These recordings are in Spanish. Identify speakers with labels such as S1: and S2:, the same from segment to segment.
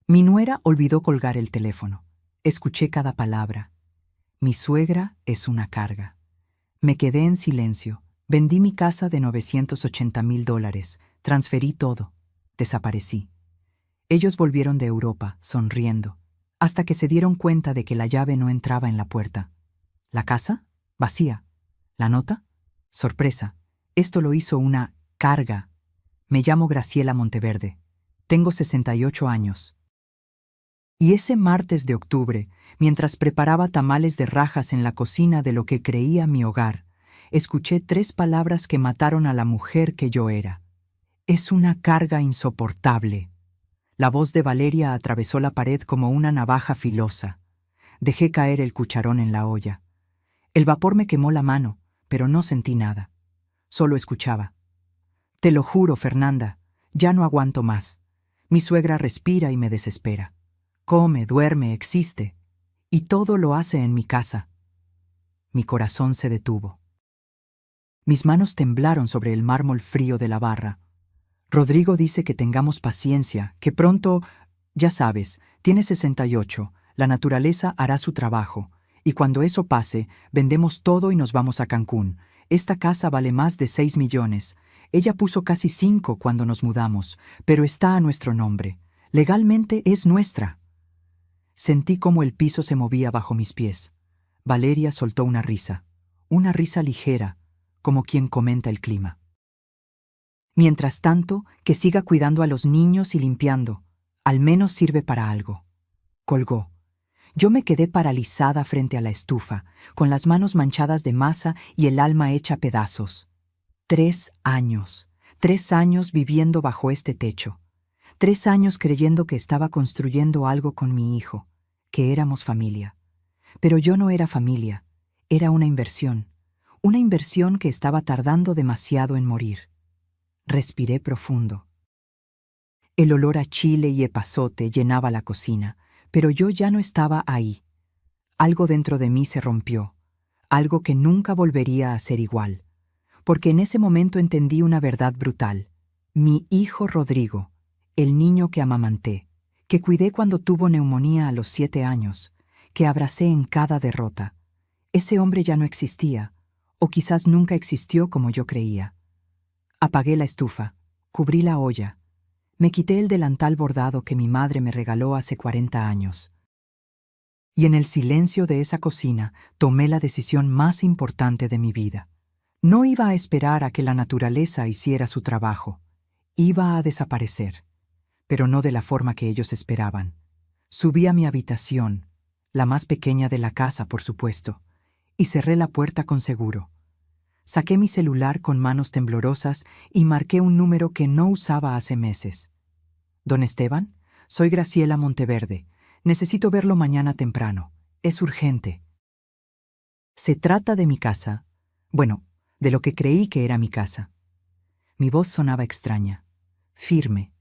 S1: Mi nuera olvidó colgar el teléfono. Escuché cada palabra. Mi suegra es una carga. Me quedé en silencio. Vendí mi casa de $980,000. Transferí todo. Desaparecí. Ellos volvieron de Europa, sonriendo, hasta que se dieron cuenta de que la llave no entraba en la puerta. ¿La casa? Vacía. ¿La nota? Sorpresa. Esto lo hizo una carga. Me llamo Graciela Monteverde. Tengo 68 años. Y ese martes de octubre, mientras preparaba tamales de rajas en la cocina de lo que creía mi hogar, escuché 3 palabras que mataron a la mujer que yo era. Es una carga insoportable. La voz de Valeria atravesó la pared como una navaja filosa. Dejé caer el cucharón en la olla. El vapor me quemó la mano, pero no sentí nada. Solo escuchaba. Te lo juro, Fernanda, ya no aguanto más. Mi suegra respira y me desespera. Come, duerme, existe. Y todo lo hace en mi casa. Mi corazón se detuvo. Mis manos temblaron sobre el mármol frío de la barra. Rodrigo dice que tengamos paciencia, que pronto, ya sabes, tiene 68, la naturaleza hará su trabajo, y cuando eso pase, vendemos todo y nos vamos a Cancún. Esta casa vale más de 6 millones. Ella puso casi 5 cuando nos mudamos, pero está a nuestro nombre. Legalmente es nuestra. Sentí como el piso se movía bajo mis pies. Valeria soltó una risa ligera, como quien comenta el clima. Mientras tanto, que siga cuidando a los niños y limpiando. Al menos sirve para algo. Colgó. Yo me quedé paralizada frente a la estufa, con las manos manchadas de masa y el alma hecha pedazos. 3 años. 3 años viviendo bajo este techo. 3 años creyendo que estaba construyendo algo con mi hijo, que éramos familia. Pero yo no era familia, era una inversión que estaba tardando demasiado en morir. Respiré profundo. El olor a chile y epazote llenaba la cocina, pero yo ya no estaba ahí. Algo dentro de mí se rompió, algo que nunca volvería a ser igual, porque en ese momento entendí una verdad brutal. Mi hijo Rodrigo, el niño que amamanté, que cuidé cuando tuvo neumonía a los 7 años, que abracé en cada derrota, ese hombre ya no existía, o quizás nunca existió como yo creía. Apagué la estufa, cubrí la olla, me quité el delantal bordado que mi madre me regaló hace 40 años. Y en el silencio de esa cocina tomé la decisión más importante de mi vida. No iba a esperar a que la naturaleza hiciera su trabajo. Iba a desaparecer, pero no de la forma que ellos esperaban. Subí a mi habitación, la más pequeña de la casa, por supuesto, y cerré la puerta con seguro. Saqué mi celular con manos temblorosas y marqué un número que no usaba hace meses. «Don Esteban, soy Graciela Monteverde. Necesito verlo mañana temprano. Es urgente». Se trata de mi casa. Bueno, de lo que creí que era mi casa. Mi voz sonaba extraña, firme.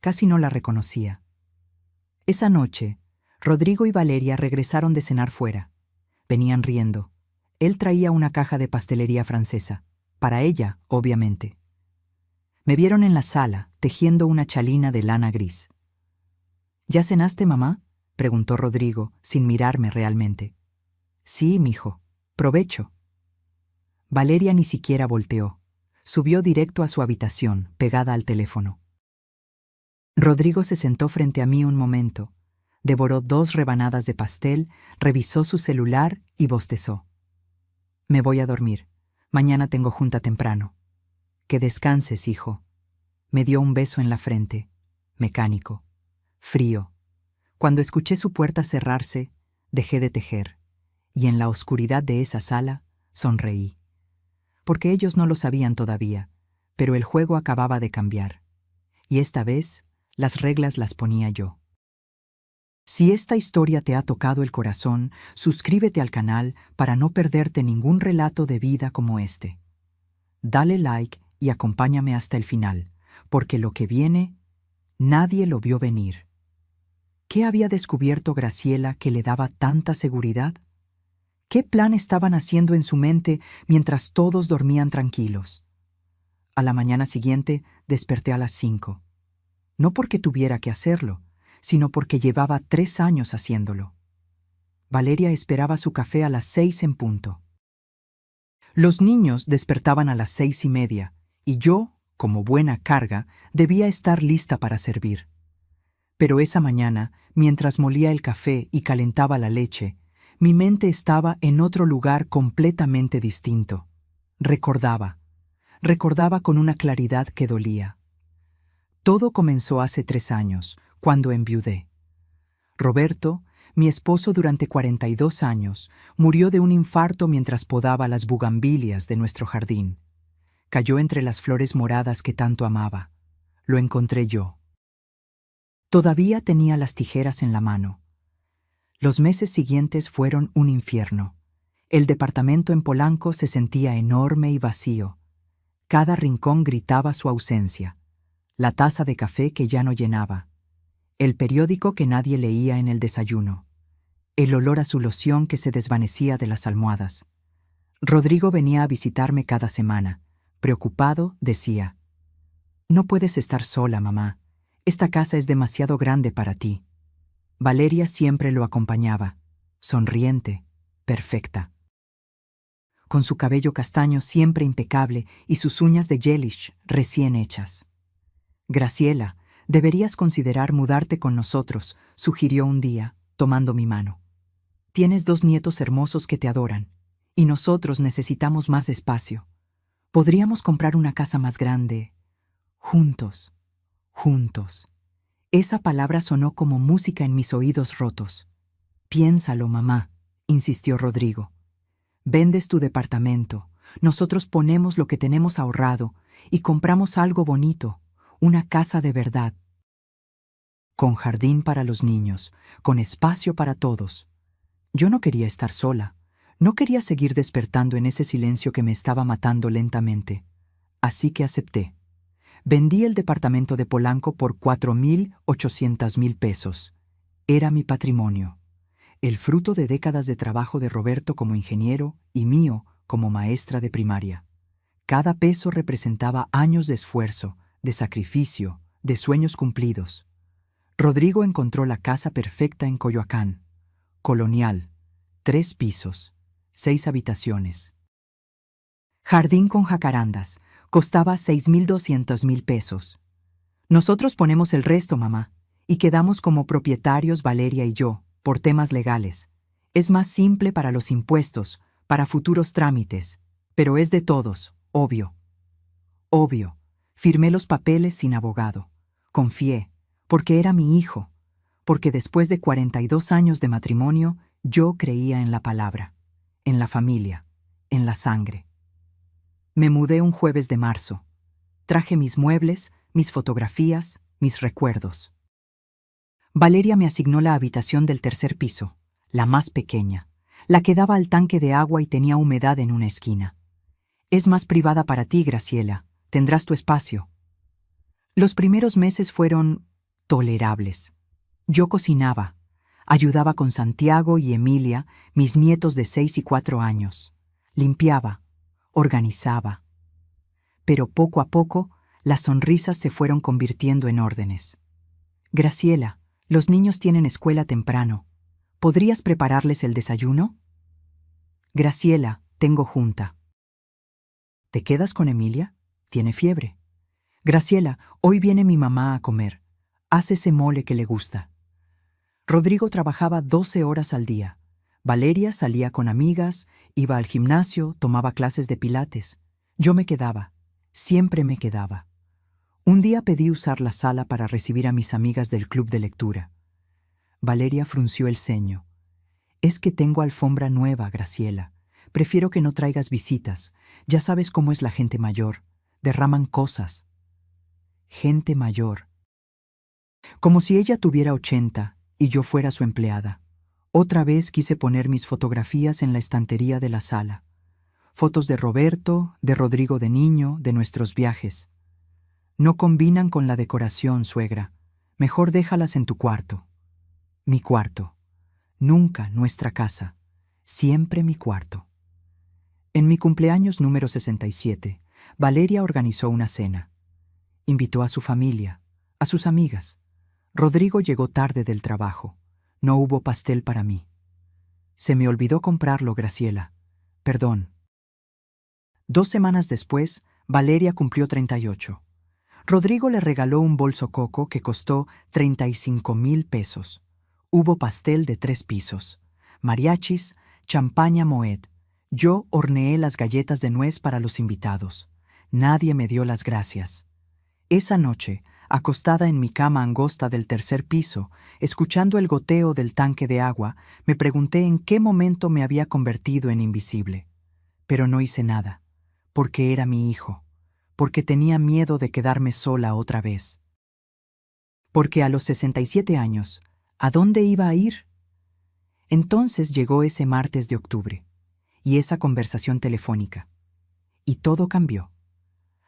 S1: Casi no la reconocía. Esa noche, Rodrigo y Valeria regresaron de cenar fuera. Venían riendo. Él traía una caja de pastelería francesa. Para ella, obviamente. Me vieron en la sala, tejiendo una chalina de lana gris. «¿Ya cenaste, mamá?», preguntó Rodrigo, sin mirarme realmente. «Sí, mijo. Provecho». Valeria ni siquiera volteó. Subió directo a su habitación, pegada al teléfono. Rodrigo se sentó frente a mí un momento. Devoró 2 rebanadas de pastel, revisó su celular y bostezó. «Me voy a dormir. Mañana tengo junta temprano». «Que descanses, hijo». Me dio un beso en la frente, mecánico, frío. Cuando escuché su puerta cerrarse, dejé de tejer, y en la oscuridad de esa sala sonreí. Porque ellos no lo sabían todavía, pero el juego acababa de cambiar. Y esta vez, las reglas las ponía yo. Si esta historia te ha tocado el corazón, suscríbete al canal para no perderte ningún relato de vida como este. Dale like y acompáñame hasta el final, porque lo que viene, nadie lo vio venir. ¿Qué había descubierto Graciela que le daba tanta seguridad? ¿Qué plan estaban haciendo en su mente mientras todos dormían tranquilos? A la mañana siguiente desperté a las 5. No porque tuviera que hacerlo, sino porque llevaba 3 años haciéndolo. Valeria esperaba su café a las 6 en punto. Los niños despertaban a las 6:30, y yo, como buena carga, debía estar lista para servir. Pero esa mañana, mientras molía el café y calentaba la leche, mi mente estaba en otro lugar completamente distinto. Recordaba con una claridad que dolía. Todo comenzó hace 3 años, cuando enviudé. Roberto, mi esposo durante 42 años, murió de un infarto mientras podaba las bugambilias de nuestro jardín. Cayó entre las flores moradas que tanto amaba. Lo encontré yo. Todavía tenía las tijeras en la mano. Los meses siguientes fueron un infierno. El departamento en Polanco se sentía enorme y vacío. Cada rincón gritaba su ausencia. La taza de café que ya no llenaba. El periódico que nadie leía en el desayuno. El olor a su loción que se desvanecía de las almohadas. Rodrigo venía a visitarme cada semana. Preocupado, decía: «No puedes estar sola, mamá. Esta casa es demasiado grande para ti». Valeria siempre lo acompañaba, sonriente, perfecta. Con su cabello castaño siempre impecable y sus uñas de gelish recién hechas. «Graciela, deberías considerar mudarte con nosotros», sugirió un día, tomando mi mano. «Tienes 2 nietos hermosos que te adoran, y nosotros necesitamos más espacio. Podríamos comprar una casa más grande. Juntos, juntos». Esa palabra sonó como música en mis oídos rotos. «Piénsalo, mamá», insistió Rodrigo. «Vendes tu departamento, nosotros ponemos lo que tenemos ahorrado y compramos algo bonito, una casa de verdad. Con jardín para los niños, con espacio para todos». Yo no quería estar sola. No quería seguir despertando en ese silencio que me estaba matando lentamente. Así que acepté. Vendí el departamento de Polanco por 4.800.000 pesos. Era mi patrimonio. El fruto de décadas de trabajo de Roberto como ingeniero y mío como maestra de primaria. Cada peso representaba años de esfuerzo, de sacrificio, de sueños cumplidos. Rodrigo encontró la casa perfecta en Coyoacán. Colonial, 3 pisos, 6 habitaciones. Jardín con jacarandas, costaba 6.200.000 pesos. «Nosotros ponemos el resto, mamá, y quedamos como propietarios Valeria y yo, por temas legales. Es más simple para los impuestos, para futuros trámites, pero es de todos, obvio». Obvio, firmé los papeles sin abogado. Confié, porque era mi hijo, porque después de 42 años de matrimonio, yo creía en la palabra, en la familia, en la sangre. Me mudé un jueves de marzo. Traje mis muebles, mis fotografías, mis recuerdos. Valeria me asignó la habitación del 3er piso, la más pequeña, la que daba al tanque de agua y tenía humedad en una esquina. «Es más privada para ti, Graciela. Tendrás tu espacio». Los primeros meses fueron tolerables. Yo cocinaba, ayudaba con Santiago y Emilia, mis nietos de 6 y 4 años. Limpiaba, organizaba. Pero poco a poco, las sonrisas se fueron convirtiendo en órdenes. «Graciela, los niños tienen escuela temprano. ¿Podrías prepararles el desayuno?» «Graciela, tengo junta». «¿Te quedas con Emilia? Tiene fiebre». «Graciela, hoy viene mi mamá a comer. Haz ese mole que le gusta». Rodrigo trabajaba 12 horas al día. Valeria salía con amigas, iba al gimnasio, tomaba clases de pilates. Yo me quedaba, siempre me quedaba. Un día pedí usar la sala para recibir a mis amigas del club de lectura. Valeria frunció el ceño. «Es que tengo alfombra nueva, Graciela. Prefiero que no traigas visitas. Ya sabes cómo es la gente mayor. Derraman cosas». Gente mayor. Como si ella tuviera 80 y yo fuera su empleada. Otra vez quise poner mis fotografías en la estantería de la sala. Fotos de Roberto, de Rodrigo de niño, de nuestros viajes. «No combinan con la decoración, suegra. Mejor déjalas en tu cuarto». Mi cuarto. Nunca nuestra casa. Siempre mi cuarto. En mi cumpleaños número 67, Valeria organizó una cena. Invitó a su familia, a sus amigas. Rodrigo llegó tarde del trabajo. No hubo pastel para mí. Se me olvidó comprarlo, Graciela. Perdón. 2 semanas después, Valeria cumplió 38. Rodrigo le regaló un bolso coco que costó 35,000 pesos. Hubo pastel de 3 pisos, mariachis, champaña Moet. Yo horneé las galletas de nuez para los invitados. Nadie me dio las gracias. Esa noche, acostada en mi cama angosta del 3er piso, escuchando el goteo del tanque de agua, me pregunté en qué momento me había convertido en invisible. Pero no hice nada, porque era mi hijo, porque tenía miedo de quedarme sola otra vez. Porque a los 67 años, ¿a dónde iba a ir? Entonces llegó ese martes de octubre, y esa conversación telefónica. Y todo cambió.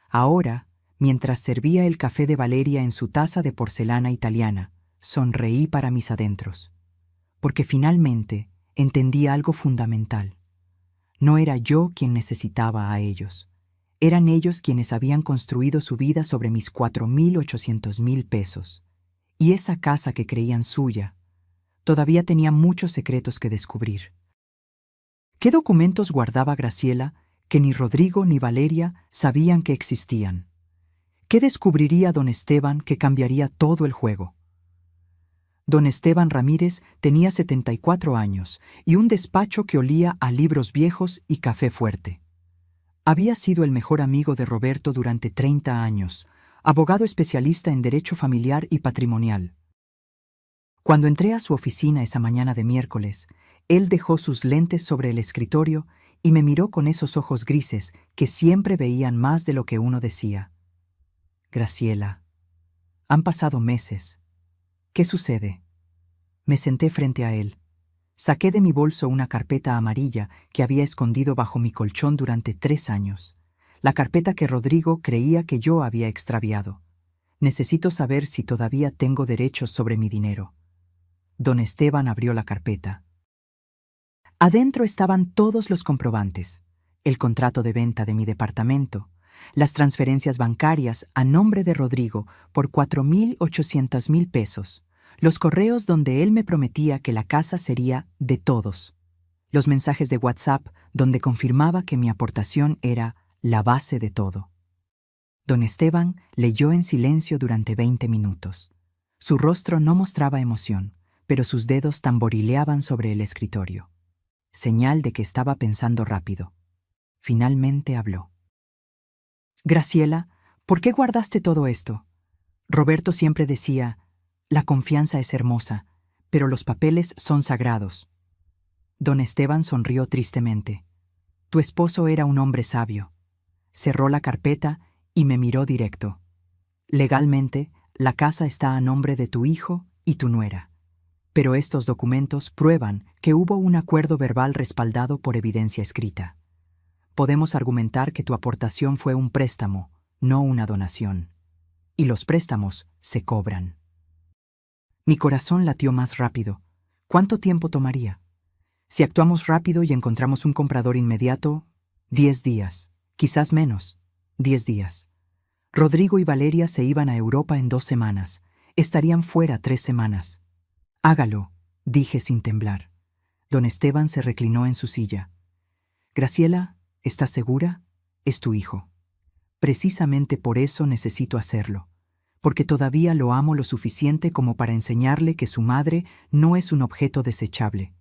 S1: Ahora, mientras servía el café de Valeria en su taza de porcelana italiana, sonreí para mis adentros, porque finalmente entendí algo fundamental. No era yo quien necesitaba a ellos. Eran ellos quienes habían construido su vida sobre mis 4,800,000 pesos. Y esa casa que creían suya todavía tenía muchos secretos que descubrir. ¿Qué documentos guardaba Graciela que ni Rodrigo ni Valeria sabían que existían? ¿Qué descubriría don Esteban que cambiaría todo el juego? Don Esteban Ramírez tenía 74 años y un despacho que olía a libros viejos y café fuerte. Había sido el mejor amigo de Roberto durante 30 años, abogado especialista en derecho familiar y patrimonial. Cuando entré a su oficina esa mañana de miércoles, él dejó sus lentes sobre el escritorio y me miró con esos ojos grises que siempre veían más de lo que uno decía. Graciela, han pasado meses. ¿Qué sucede? Me senté frente a él. Saqué de mi bolso una carpeta amarilla que había escondido bajo mi colchón durante 3 años. La carpeta que Rodrigo creía que yo había extraviado. Necesito saber si todavía tengo derechos sobre mi dinero. Don Esteban abrió la carpeta. Adentro estaban todos los comprobantes, el contrato de venta de mi departamento, las transferencias bancarias a nombre de Rodrigo por 4,800,000 pesos, los correos donde él me prometía que la casa sería de todos, los mensajes de WhatsApp donde confirmaba que mi aportación era la base de todo. Don Esteban leyó en silencio durante 20 minutos. Su rostro no mostraba emoción, pero sus dedos tamborileaban sobre el escritorio, señal de que estaba pensando rápido. Finalmente habló. Graciela, ¿por qué guardaste todo esto? Roberto siempre decía, la confianza es hermosa, pero los papeles son sagrados. Don Esteban sonrió tristemente. Tu esposo era un hombre sabio. Cerró la carpeta y me miró directo. Legalmente, la casa está a nombre de tu hijo y tu nuera. Pero estos documentos prueban que hubo un acuerdo verbal respaldado por evidencia escrita. Podemos argumentar que tu aportación fue un préstamo, no una donación. Y los préstamos se cobran. Mi corazón latió más rápido. ¿Cuánto tiempo tomaría? Si actuamos rápido y encontramos un comprador inmediato, 10 días, quizás menos, 10 días. Rodrigo y Valeria se iban a Europa en 2 semanas. Estarían fuera 3 semanas. Hágalo, dije sin temblar. Don Esteban se reclinó en su silla. Graciela, ¿estás segura? Es tu hijo. Precisamente por eso necesito hacerlo, porque todavía lo amo lo suficiente como para enseñarle que su madre no es un objeto desechable.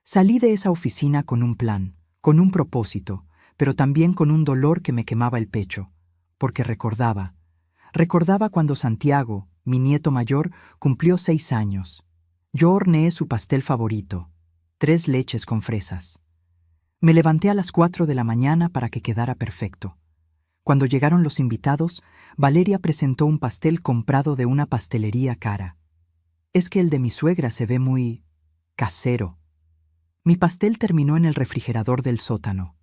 S1: Salí de esa oficina con un plan, con un propósito, pero también con un dolor que me quemaba el pecho, porque recordaba cuando Santiago, mi nieto mayor, cumplió 6 años. Yo horneé su pastel favorito, 3 leches con fresas. Me levanté a las 4 de la mañana para que quedara perfecto. Cuando llegaron los invitados, Valeria presentó un pastel comprado de una pastelería cara. Es que el de mi suegra se ve muy casero. Mi pastel terminó en el refrigerador del sótano.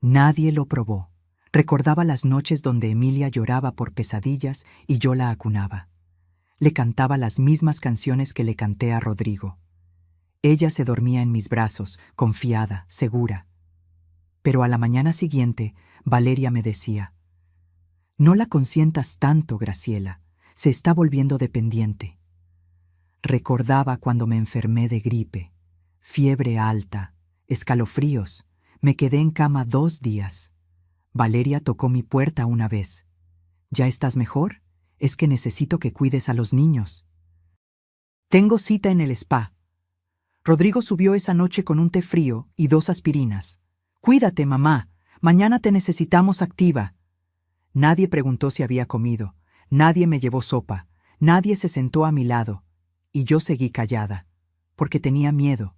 S1: Nadie lo probó. Recordaba las noches donde Emilia lloraba por pesadillas y yo la acunaba. Le cantaba las mismas canciones que le canté a Rodrigo. Ella se dormía en mis brazos, confiada, segura. Pero a la mañana siguiente, Valeria me decía, «No la consientas tanto, Graciela. Se está volviendo dependiente. Recordaba cuando me enfermé de gripe, fiebre alta, escalofríos. Me quedé en cama 2 días. Valeria tocó mi puerta una vez. ¿Ya estás mejor? Es que necesito que cuides a los niños. Tengo cita en el spa. Rodrigo subió esa noche con un té frío y 2 aspirinas. Cuídate, mamá. Mañana te necesitamos activa. Nadie preguntó si había comido. Nadie me llevó sopa. Nadie se sentó a mi lado. Y yo seguí callada, porque tenía miedo.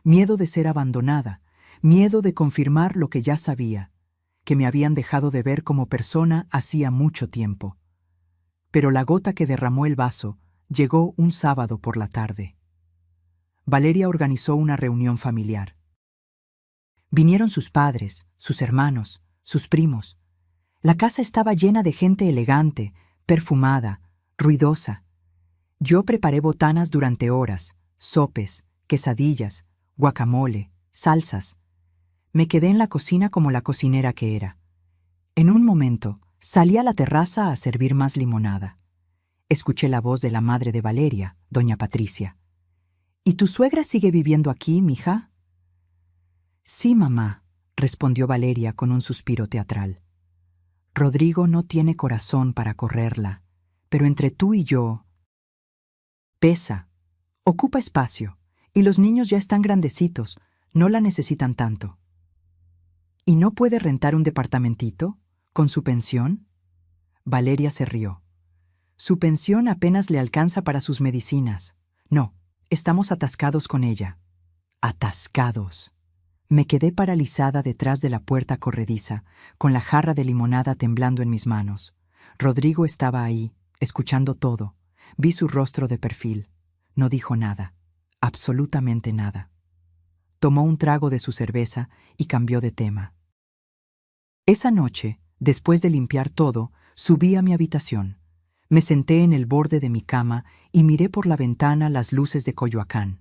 S1: Miedo de ser abandonada. Miedo de confirmar lo que ya sabía, que me habían dejado de ver como persona hacía mucho tiempo. Pero la gota que derramó el vaso llegó un sábado por la tarde. Valeria organizó una reunión familiar. Vinieron sus padres, sus hermanos, sus primos. La casa estaba llena de gente elegante, perfumada, ruidosa. Yo preparé botanas durante horas, sopes, quesadillas, guacamole, salsas. Me quedé en la cocina como la cocinera que era. En un momento, salí a la terraza a servir más limonada. Escuché la voz de la madre de Valeria, doña Patricia. ¿Y tu suegra sigue viviendo aquí, mija? Sí, mamá, respondió Valeria con un suspiro teatral. Rodrigo no tiene corazón para correrla, pero entre tú y yo... Pesa, ocupa espacio, y los niños ya están grandecitos, no la necesitan tanto. ¿Y no puede rentar un departamentito? ¿Con su pensión? Valeria se rió. Su pensión apenas le alcanza para sus medicinas. No, estamos atascados con ella. Atascados. Me quedé paralizada detrás de la puerta corrediza, con la jarra de limonada temblando en mis manos. Rodrigo estaba ahí, escuchando todo. Vi su rostro de perfil. No dijo nada, absolutamente nada. Tomó un trago de su cerveza y cambió de tema. Esa noche, después de limpiar todo, subí a mi habitación. Me senté en el borde de mi cama y miré por la ventana las luces de Coyoacán.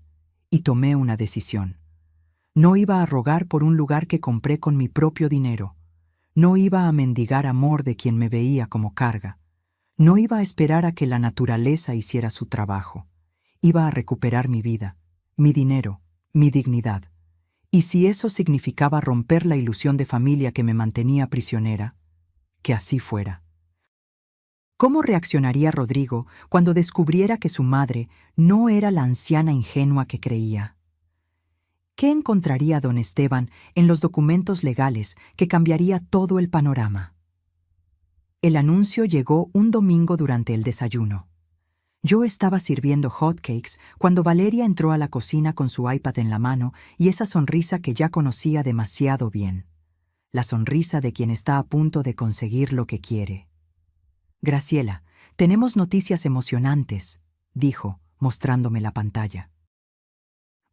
S1: Y tomé una decisión. No iba a rogar por un lugar que compré con mi propio dinero. No iba a mendigar amor de quien me veía como carga. No iba a esperar a que la naturaleza hiciera su trabajo. Iba a recuperar mi vida, mi dinero, mi dignidad. Y si eso significaba romper la ilusión de familia que me mantenía prisionera, que así fuera. ¿Cómo reaccionaría Rodrigo cuando descubriera que su madre no era la anciana ingenua que creía? ¿Qué encontraría don Esteban en los documentos legales que cambiaría todo el panorama? El anuncio llegó un domingo durante el desayuno. Yo estaba sirviendo hotcakes cuando Valeria entró a la cocina con su iPad en la mano y esa sonrisa que ya conocía demasiado bien. La sonrisa de quien está a punto de conseguir lo que quiere. Graciela, tenemos noticias emocionantes, dijo, mostrándome la pantalla.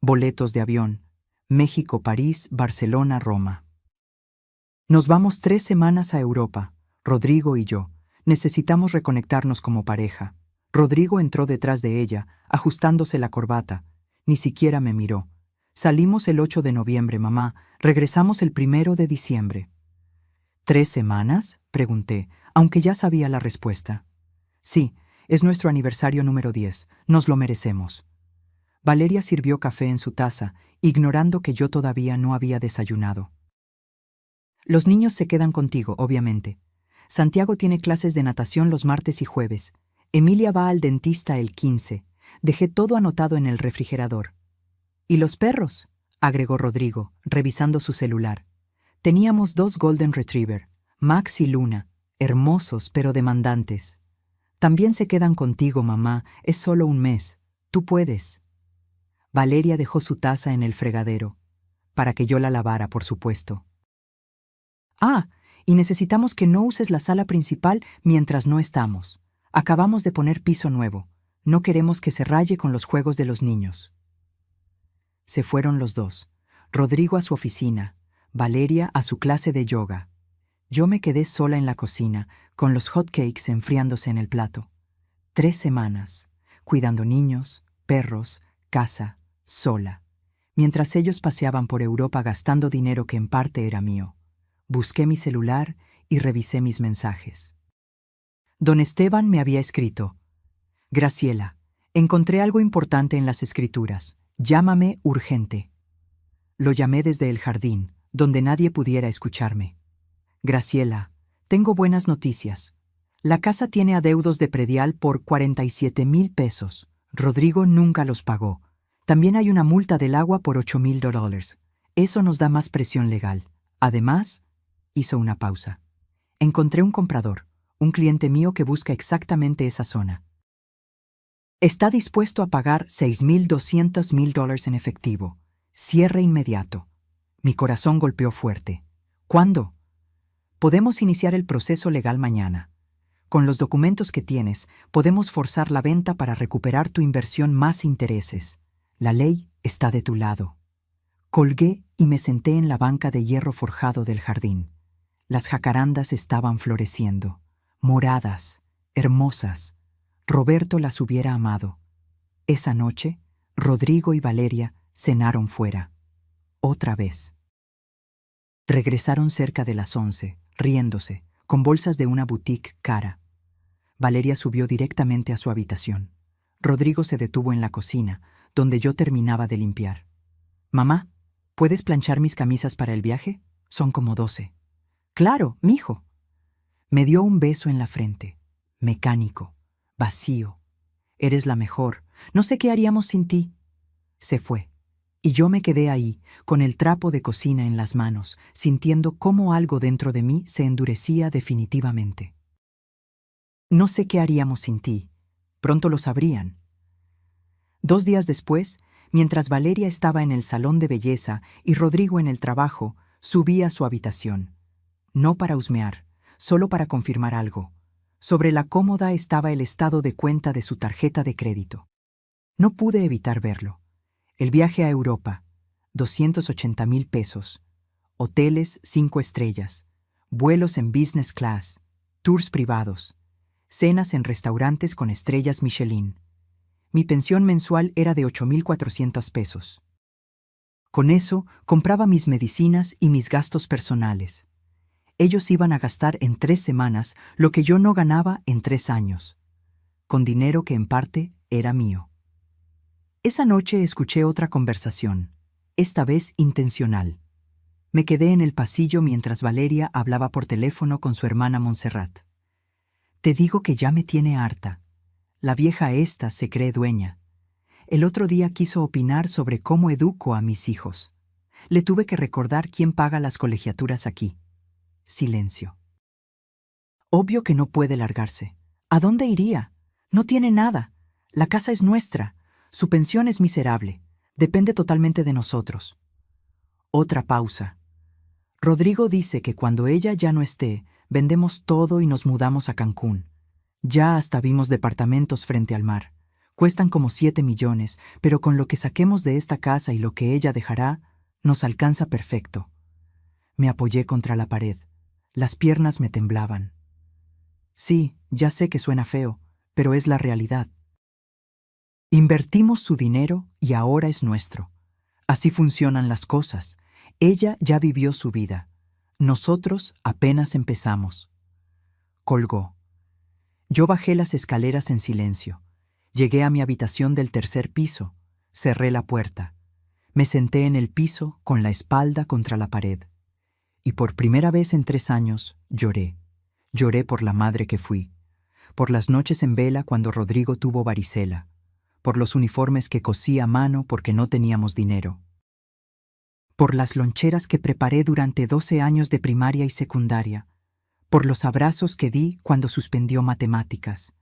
S1: Boletos de avión. México, París, Barcelona, Roma. Nos vamos 3 semanas a Europa, Rodrigo y yo. Necesitamos reconectarnos como pareja. Rodrigo entró detrás de ella, ajustándose la corbata. Ni siquiera me miró. Salimos el 8 de noviembre, mamá. Regresamos el 1 de diciembre. ¿3 semanas? Pregunté, aunque ya sabía la respuesta. Sí, es nuestro aniversario número 10. Nos lo merecemos. Valeria sirvió café en su taza, ignorando que yo todavía no había desayunado. Los niños se quedan contigo, obviamente. Santiago tiene clases de natación los martes y jueves. Emilia va al dentista el 15. Dejé todo anotado en el refrigerador. ¿Y los perros?, agregó Rodrigo, revisando su celular. Teníamos 2 Golden Retriever, Max y Luna, hermosos pero demandantes. También se quedan contigo, mamá, es solo un mes. Tú puedes. Valeria dejó su taza en el fregadero, para que yo la lavara, por supuesto. Ah, y necesitamos que no uses la sala principal mientras no estamos. Acabamos de poner piso nuevo. No queremos que se raye con los juegos de los niños. Se fueron los dos. Rodrigo a su oficina, Valeria a su clase de yoga. Yo me quedé sola en la cocina, con los hotcakes enfriándose en el plato. 3 semanas, cuidando niños, perros, casa, sola. Mientras ellos paseaban por Europa gastando dinero que en parte era mío. Busqué mi celular y revisé mis mensajes. Don Esteban me había escrito: Graciela, encontré algo importante en las escrituras. Llámame urgente. Lo llamé desde el jardín, donde nadie pudiera escucharme. Graciela, tengo buenas noticias. La casa tiene adeudos de predial por 47,000 pesos. Rodrigo nunca los pagó. También hay una multa del agua por $8,000. Eso nos da más presión legal. Además, hizo una pausa. Encontré un comprador, un cliente mío que busca exactamente esa zona. Está dispuesto a pagar $6,200,000 en efectivo. Cierre inmediato. Mi corazón golpeó fuerte. ¿Cuándo? Podemos iniciar el proceso legal mañana. Con los documentos que tienes, podemos forzar la venta para recuperar tu inversión más intereses. La ley está de tu lado. Colgué y me senté en la banca de hierro forjado del jardín. Las jacarandas estaban floreciendo, moradas, hermosas. Roberto las hubiera amado. Esa noche, Rodrigo y Valeria cenaron fuera. Otra vez. Regresaron cerca de las 11, riéndose, con bolsas de una boutique cara. Valeria subió directamente a su habitación. Rodrigo se detuvo en la cocina, donde yo terminaba de limpiar. «Mamá, ¿puedes planchar mis camisas para el viaje? Son como 12». «Claro, mijo». Me dio un beso en la frente. Mecánico, vacío. «Eres la mejor. No sé qué haríamos sin ti». Se fue. Y yo me quedé ahí, con el trapo de cocina en las manos, sintiendo cómo algo dentro de mí se endurecía definitivamente. No sé qué haríamos sin ti. Pronto lo sabrían. 2 días después, mientras Valeria estaba en el salón de belleza y Rodrigo en el trabajo, subí a su habitación. No para husmear, solo para confirmar algo. Sobre la cómoda estaba el estado de cuenta de su tarjeta de crédito. No pude evitar verlo. El viaje a Europa, 280,000 pesos. Hoteles 5 estrellas. Vuelos en business class. Tours privados. Cenas en restaurantes con estrellas Michelin. Mi pensión mensual era de 8,400 pesos. Con eso, compraba mis medicinas y mis gastos personales. Ellos iban a gastar en 3 semanas lo que yo no ganaba en 3 años. Con dinero que en parte era mío. Esa noche escuché otra conversación, esta vez intencional. Me quedé en el pasillo mientras Valeria hablaba por teléfono con su hermana Montserrat. «Te digo que ya me tiene harta. La vieja esta se cree dueña. El otro día quiso opinar sobre cómo educo a mis hijos. Le tuve que recordar quién paga las colegiaturas aquí». Silencio. Obvio que no puede largarse. ¿A dónde iría? No tiene nada. La casa es nuestra. Su pensión es miserable. Depende totalmente de nosotros. Otra pausa. Rodrigo dice que cuando ella ya no esté, vendemos todo y nos mudamos a Cancún. Ya hasta vimos departamentos frente al mar. Cuestan como 7 millones, pero con lo que saquemos de esta casa y lo que ella dejará, nos alcanza perfecto. Me apoyé contra la pared. Las piernas me temblaban. Sí, ya sé que suena feo, pero es la realidad. Invertimos su dinero y ahora es nuestro. Así funcionan las cosas. Ella ya vivió su vida. Nosotros apenas empezamos. Colgó. Yo bajé las escaleras en silencio. Llegué a mi habitación del 3er piso. Cerré la puerta. Me senté en el piso con la espalda contra la pared. Y por primera vez en 3 años lloré. Lloré por la madre que fui. Por las noches en vela cuando Rodrigo tuvo varicela. Por los uniformes que cosí a mano porque no teníamos dinero. Por las loncheras que preparé durante 12 años de primaria y secundaria. Por los abrazos que di cuando suspendió matemáticas.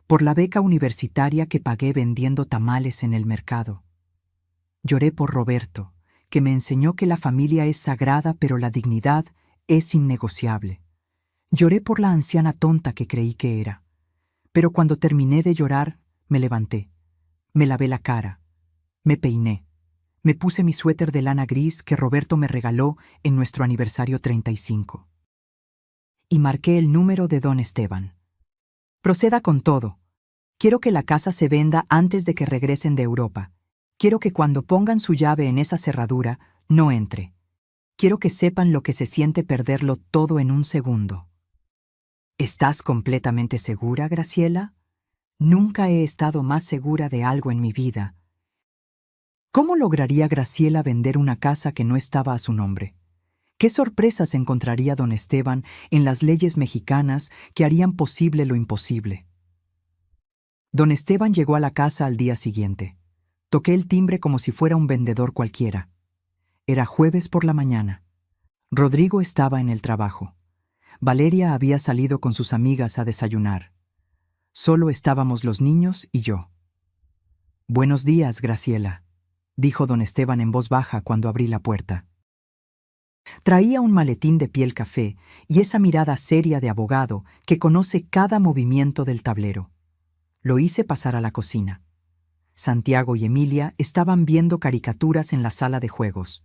S1: Por la beca universitaria que pagué vendiendo tamales en el mercado. Lloré por Roberto, que me enseñó que la familia es sagrada pero la dignidad es innegociable. Lloré por la anciana tonta que creí que era. Pero cuando terminé de llorar, me levanté. Me lavé la cara. Me peiné. Me puse mi suéter de lana gris que Roberto me regaló en nuestro aniversario 35. Y marqué el número de don Esteban. «Proceda con todo. Quiero que la casa se venda antes de que regresen de Europa. Quiero que cuando pongan su llave en esa cerradura, no entre. Quiero que sepan lo que se siente perderlo todo en un segundo». «¿Estás completamente segura, Graciela?» Nunca he estado más segura de algo en mi vida. ¿Cómo lograría Graciela vender una casa que no estaba a su nombre? ¿Qué sorpresas encontraría don Esteban en las leyes mexicanas que harían posible lo imposible? Don Esteban llegó a la casa al día siguiente. Toqué el timbre como si fuera un vendedor cualquiera. Era jueves por la mañana. Rodrigo estaba en el trabajo. Valeria había salido con sus amigas a desayunar. Solo estábamos los niños y yo. «Buenos días, Graciela», dijo don Esteban en voz baja cuando abrí la puerta. Traía un maletín de piel café y esa mirada seria de abogado que conoce cada movimiento del tablero. Lo hice pasar a la cocina. Santiago y Emilia estaban viendo caricaturas en la sala de juegos.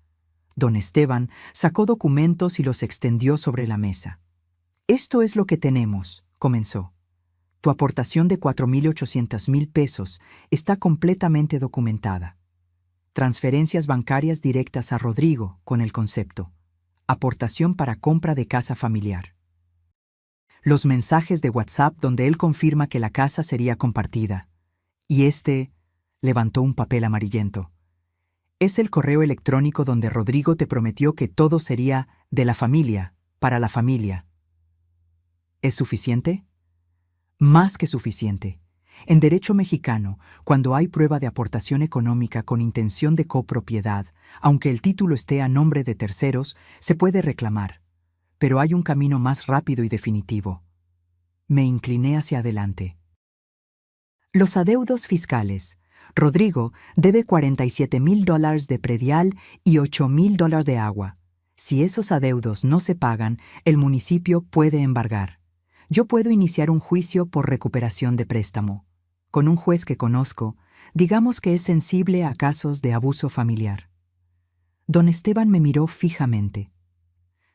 S1: Don Esteban sacó documentos y los extendió sobre la mesa. «Esto es lo que tenemos», comenzó. «Tu aportación de 4.800.000 pesos está completamente documentada. Transferencias bancarias directas a Rodrigo con el concepto. Aportación para compra de casa familiar. Los mensajes de WhatsApp donde él confirma que la casa sería compartida. Y levantó un papel amarillento. Es el correo electrónico donde Rodrigo te prometió que todo sería de la familia, para la familia. ¿Es suficiente? Más que suficiente. En derecho mexicano, cuando hay prueba de aportación económica con intención de copropiedad, aunque el título esté a nombre de terceros, se puede reclamar. Pero hay un camino más rápido y definitivo. Me incliné hacia adelante. Los adeudos fiscales. Rodrigo debe $47.000 de predial y $8.000 de agua. Si esos adeudos no se pagan, el municipio puede embargar. Yo puedo iniciar un juicio por recuperación de préstamo. Con un juez que conozco, digamos que es sensible a casos de abuso familiar. Don Esteban me miró fijamente.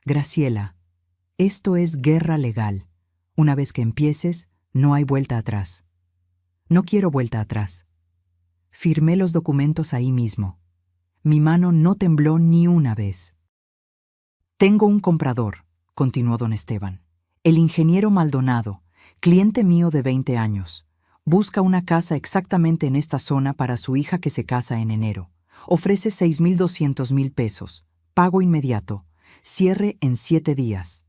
S1: Graciela, esto es guerra legal. Una vez que empieces, no hay vuelta atrás. No quiero vuelta atrás. Firmé los documentos ahí mismo. Mi mano no tembló ni una vez. Tengo un comprador, continuó don Esteban. El ingeniero Maldonado, cliente mío de 20 años. Busca una casa exactamente en esta zona para su hija que se casa en enero. Ofrece 6.200.000 pesos. Pago inmediato. Cierre en 7 días.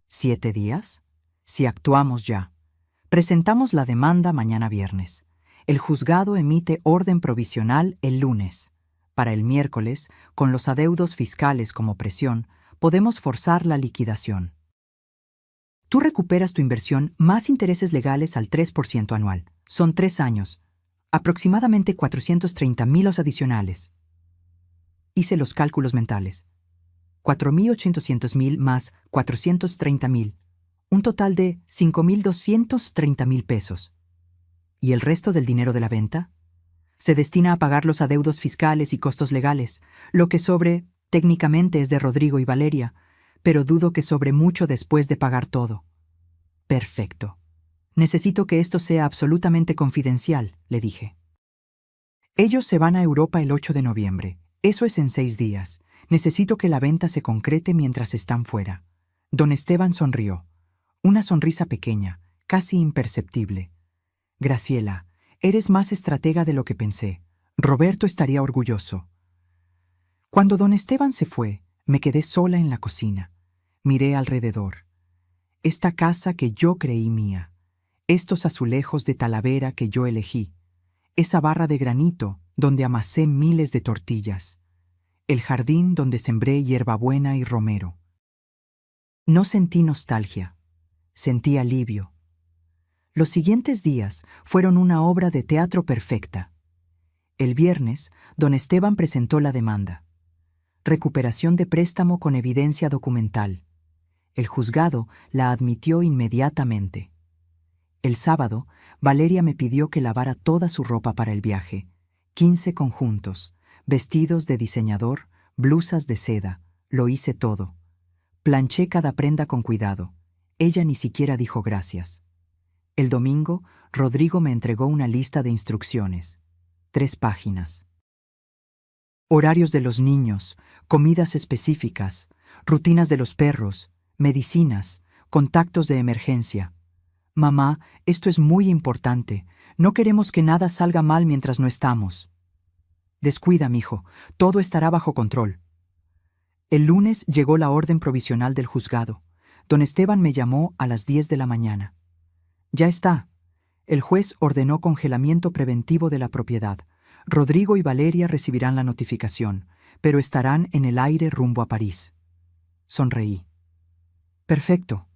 S1: ¿7 días? Si actuamos ya. Presentamos la demanda mañana viernes. El juzgado emite orden provisional el lunes. Para el miércoles, con los adeudos fiscales como presión, podemos forzar la liquidación. Tú recuperas tu inversión más intereses legales al 3% anual. Son 3 años. Aproximadamente 430.000 los adicionales. Hice los cálculos mentales. 4.800.000 más 430.000. Un total de 5.230.000 pesos. ¿Y el resto del dinero de la venta? Se destina a pagar los adeudos fiscales y costos legales. Lo que sobre, técnicamente, es de Rodrigo y Valeria, pero dudo que sobre mucho después de pagar todo. Perfecto. Necesito que esto sea absolutamente confidencial, le dije. Ellos se van a Europa el 8 de noviembre. Eso es en 6 días. Necesito que la venta se concrete mientras están fuera. Don Esteban sonrió. Una sonrisa pequeña, casi imperceptible. Graciela, eres más estratega de lo que pensé. Roberto estaría orgulloso. Cuando don Esteban se fue, me quedé sola en la cocina. Miré alrededor. Esta casa que yo creí mía. Estos azulejos de Talavera que yo elegí. Esa barra de granito donde amasé miles de tortillas. El jardín donde sembré hierbabuena y romero. No sentí nostalgia. Sentí alivio. Los siguientes días fueron una obra de teatro perfecta. El viernes, don Esteban presentó la demanda. Recuperación de préstamo con evidencia documental. El juzgado la admitió inmediatamente. El sábado, Valeria me pidió que lavara toda su ropa para el viaje. 15 conjuntos, vestidos de diseñador, blusas de seda. Lo hice todo. Planché cada prenda con cuidado. Ella ni siquiera dijo gracias. El domingo, Rodrigo me entregó una lista de instrucciones. 3 páginas. Horarios de los niños, comidas específicas, rutinas de los perros, medicinas, contactos de emergencia. Mamá, esto es muy importante. No queremos que nada salga mal mientras no estamos. Descuida, mijo, todo estará bajo control. El lunes llegó la orden provisional del juzgado. Don Esteban me llamó a las 10 de la mañana. Ya está. El juez ordenó congelamiento preventivo de la propiedad. Rodrigo y Valeria recibirán la notificación, pero estarán en el aire rumbo a París. Sonreí. Perfecto.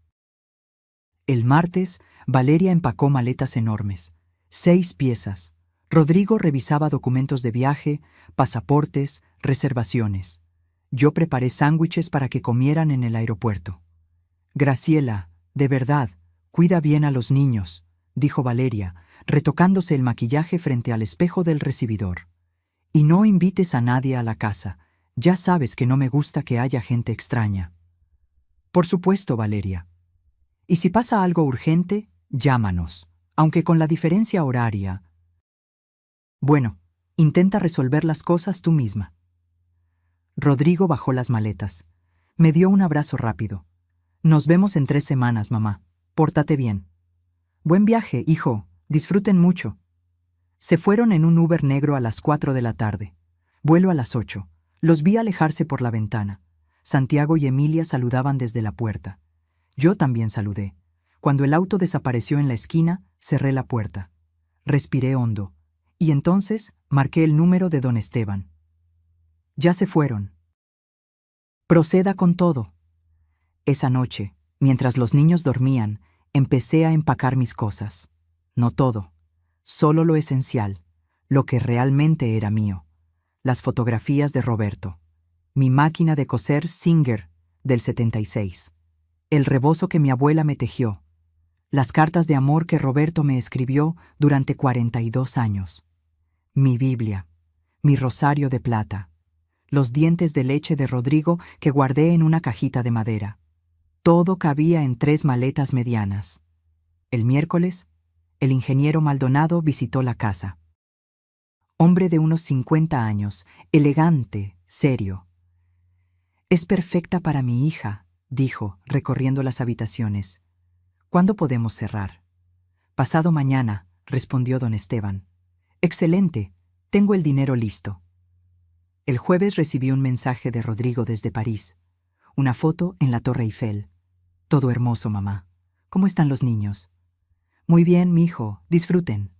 S1: El martes, Valeria empacó maletas enormes. 6 piezas. Rodrigo revisaba documentos de viaje, pasaportes, reservaciones. Yo preparé sándwiches para que comieran en el aeropuerto. Graciela, de verdad, cuida bien a los niños, dijo Valeria, retocándose el maquillaje frente al espejo del recibidor. Y no invites a nadie a la casa. Ya sabes que no me gusta que haya gente extraña. Por supuesto, Valeria. Y si pasa algo urgente, llámanos, aunque con la diferencia horaria. Bueno, intenta resolver las cosas tú misma. Rodrigo bajó las maletas. Me dio un abrazo rápido. Nos vemos en 3 semanas, mamá. Pórtate bien. Buen viaje, hijo. Disfruten mucho. Se fueron en un Uber negro a las 4 de la tarde. Vuelo a las 8. Los vi alejarse por la ventana. Santiago y Emilia saludaban desde la puerta. Yo también saludé. Cuando el auto desapareció en la esquina, cerré la puerta. Respiré hondo. Y entonces marqué el número de don Esteban. Ya se fueron. Proceda con todo. Esa noche, mientras los niños dormían, empecé a empacar mis cosas. No todo, solo lo esencial, lo que realmente era mío. Las fotografías de Roberto, mi máquina de coser Singer del 76, el rebozo que mi abuela me tejió, las cartas de amor que Roberto me escribió durante 42 años, mi Biblia, mi rosario de plata, los dientes de leche de Rodrigo que guardé en una cajita de madera. Todo cabía en 3 maletas medianas. El miércoles, el ingeniero Maldonado visitó la casa. Hombre de unos 50 años, elegante, serio. «Es perfecta para mi hija», dijo, recorriendo las habitaciones. «¿Cuándo podemos cerrar?» «Pasado mañana», respondió don Esteban. «Excelente, tengo el dinero listo». El jueves recibí un mensaje de Rodrigo desde París. Una foto en la Torre Eiffel. «Todo hermoso, mamá. ¿Cómo están los niños?» «Muy bien, mijo, disfruten».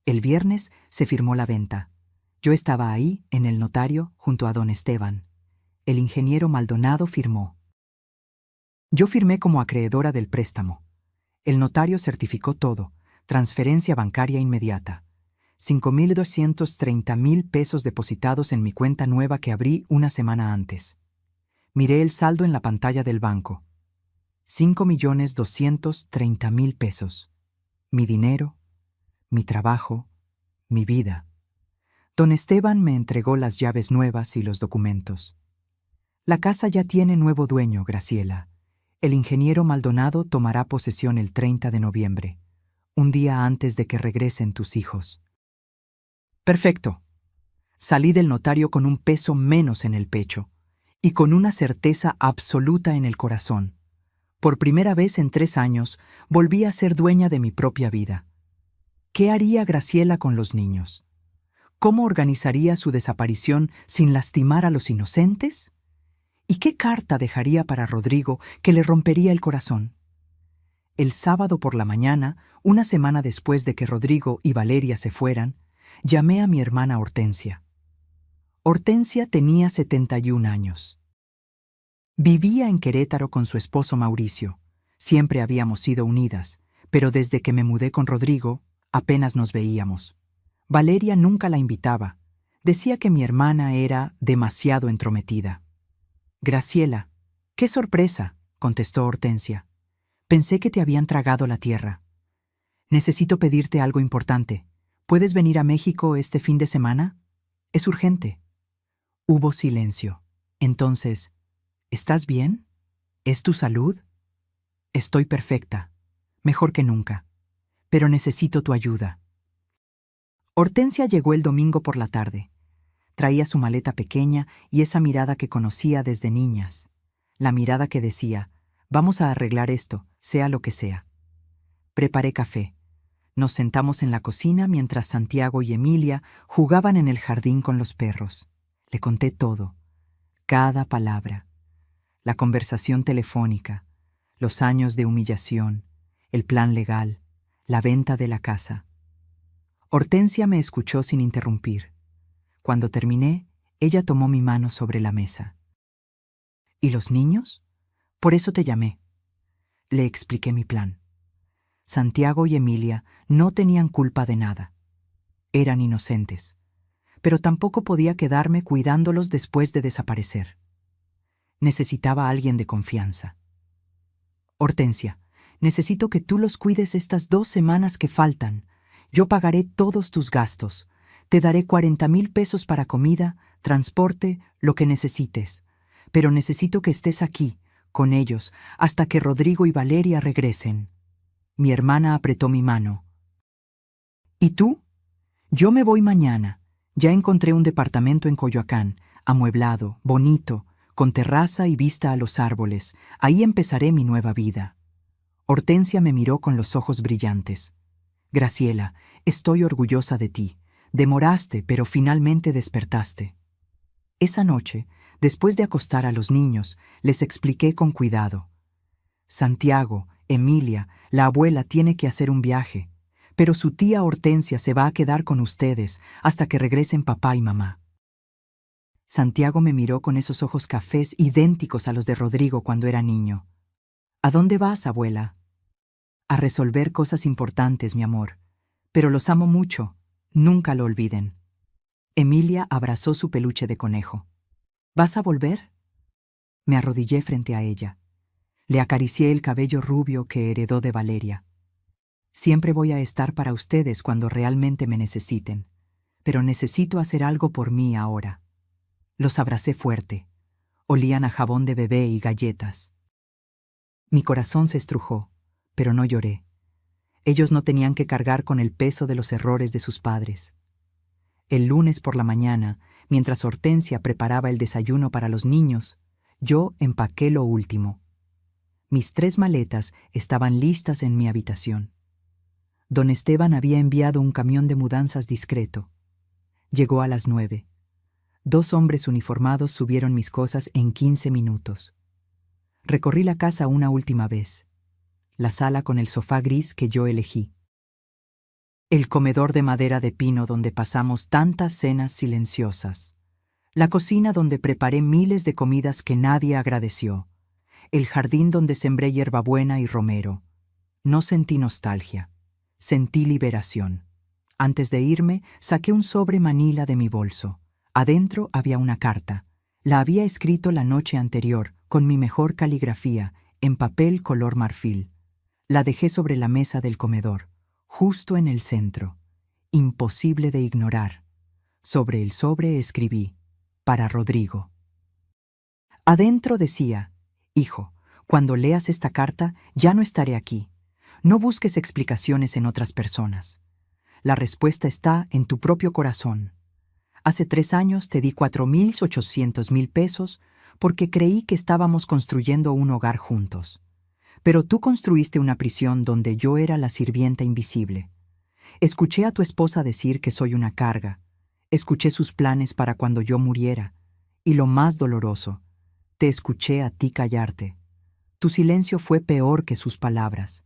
S1: El viernes se firmó la venta. Yo estaba ahí, en el notario, junto a don Esteban. El ingeniero Maldonado firmó. Yo firmé como acreedora del préstamo. El notario certificó todo, transferencia bancaria inmediata. 5,230,000 pesos depositados en mi cuenta nueva que abrí una semana antes. Miré el saldo en la pantalla del banco. 5,230,000 pesos. Mi dinero, mi trabajo, mi vida. Don Esteban me entregó las llaves nuevas y los documentos. La casa ya tiene nuevo dueño, Graciela. El ingeniero Maldonado tomará posesión el 30 de noviembre, un día antes de que regresen tus hijos. Perfecto. Salí del notario con un peso menos en el pecho y con una certeza absoluta en el corazón. Por primera vez en 3 años, volví a ser dueña de mi propia vida. ¿Qué haría Graciela con los niños? ¿Cómo organizaría su desaparición sin lastimar a los inocentes? ¿Y qué carta dejaría para Rodrigo que le rompería el corazón? El sábado por la mañana, una semana después de que Rodrigo y Valeria se fueran, llamé a mi hermana Hortensia. Hortensia tenía 71 años. Vivía en Querétaro con su esposo Mauricio. Siempre habíamos sido unidas, pero desde que me mudé con Rodrigo, apenas nos veíamos. Valeria nunca la invitaba. Decía que mi hermana era demasiado entrometida. «Graciela, qué sorpresa», contestó Hortensia. «Pensé que te habían tragado la tierra. Necesito pedirte algo importante. ¿Puedes venir a México este fin de semana? Es urgente». Hubo silencio. Entonces, «¿Estás bien? ¿Es tu salud?» «Estoy perfecta. Mejor que nunca. Pero necesito tu ayuda». Hortensia llegó el domingo por la tarde. Traía su maleta pequeña y esa mirada que conocía desde niñas. La mirada que decía, «Vamos a arreglar esto, sea lo que sea». Preparé café. Nos sentamos en la cocina mientras Santiago y Emilia jugaban en el jardín con los perros. Le conté todo, cada palabra. La conversación telefónica, los años de humillación, el plan legal, la venta de la casa. Hortensia me escuchó sin interrumpir. Cuando terminé, ella tomó mi mano sobre la mesa. ¿Y los niños? Por eso te llamé. Le expliqué mi plan. Santiago y Emilia no tenían culpa de nada. Eran inocentes, pero tampoco podía quedarme cuidándolos después de desaparecer. Necesitaba a alguien de confianza. Hortensia, necesito que tú los cuides estas 2 semanas que faltan. Yo pagaré todos tus gastos. Te daré 40,000 pesos para comida, transporte, lo que necesites. Pero necesito que estés aquí, con ellos, hasta que Rodrigo y Valeria regresen. Mi hermana apretó mi mano. ¿Y tú? Yo me voy mañana. Ya encontré un departamento en Coyoacán, amueblado, bonito, con terraza y vista a los árboles. Ahí empezaré mi nueva vida. Hortensia me miró con los ojos brillantes. Graciela, estoy orgullosa de ti. Demoraste, pero finalmente despertaste. Esa noche, después de acostar a los niños, les expliqué con cuidado. Santiago, Emilia, la abuela tiene que hacer un viaje, pero su tía Hortensia se va a quedar con ustedes hasta que regresen papá y mamá. Santiago me miró con esos ojos cafés idénticos a los de Rodrigo cuando era niño. ¿A dónde vas, abuela? A resolver cosas importantes, mi amor. Pero los amo mucho. Nunca lo olviden. Emilia abrazó su peluche de conejo. ¿Vas a volver? Me arrodillé frente a ella. Le acaricié el cabello rubio que heredó de Valeria. Siempre voy a estar para ustedes cuando realmente me necesiten, pero necesito hacer algo por mí ahora. Los abracé fuerte. Olían a jabón de bebé y galletas. Mi corazón se estrujó, pero no lloré. Ellos no tenían que cargar con el peso de los errores de sus padres. El lunes por la mañana, mientras Hortensia preparaba el desayuno para los niños, yo empaqué lo último. Mis 3 maletas estaban listas en mi habitación. Don Esteban había enviado un camión de mudanzas discreto. Llegó a las 9. 2 hombres uniformados subieron mis cosas en 15 minutos. Recorrí la casa una última vez. La sala con el sofá gris que yo elegí. El comedor de madera de pino donde pasamos tantas cenas silenciosas. La cocina donde preparé miles de comidas que nadie agradeció. El jardín donde sembré hierbabuena y romero. No sentí nostalgia. Sentí liberación. Antes de irme, saqué un sobre manila de mi bolso. Adentro había una carta. La había escrito la noche anterior, con mi mejor caligrafía, en papel color marfil. La dejé sobre la mesa del comedor, justo en el centro. Imposible de ignorar. Sobre el sobre escribí, para Rodrigo. Adentro decía, hijo, cuando leas esta carta, ya no estaré aquí. No busques explicaciones en otras personas. La respuesta está en tu propio corazón. Hace 3 años te di 4,800,000 pesos porque creí que estábamos construyendo un hogar juntos. Pero tú construiste una prisión donde yo era la sirvienta invisible. Escuché a tu esposa decir que soy una carga. Escuché sus planes para cuando yo muriera. Y lo más doloroso, te escuché a ti callarte. Tu silencio fue peor que sus palabras.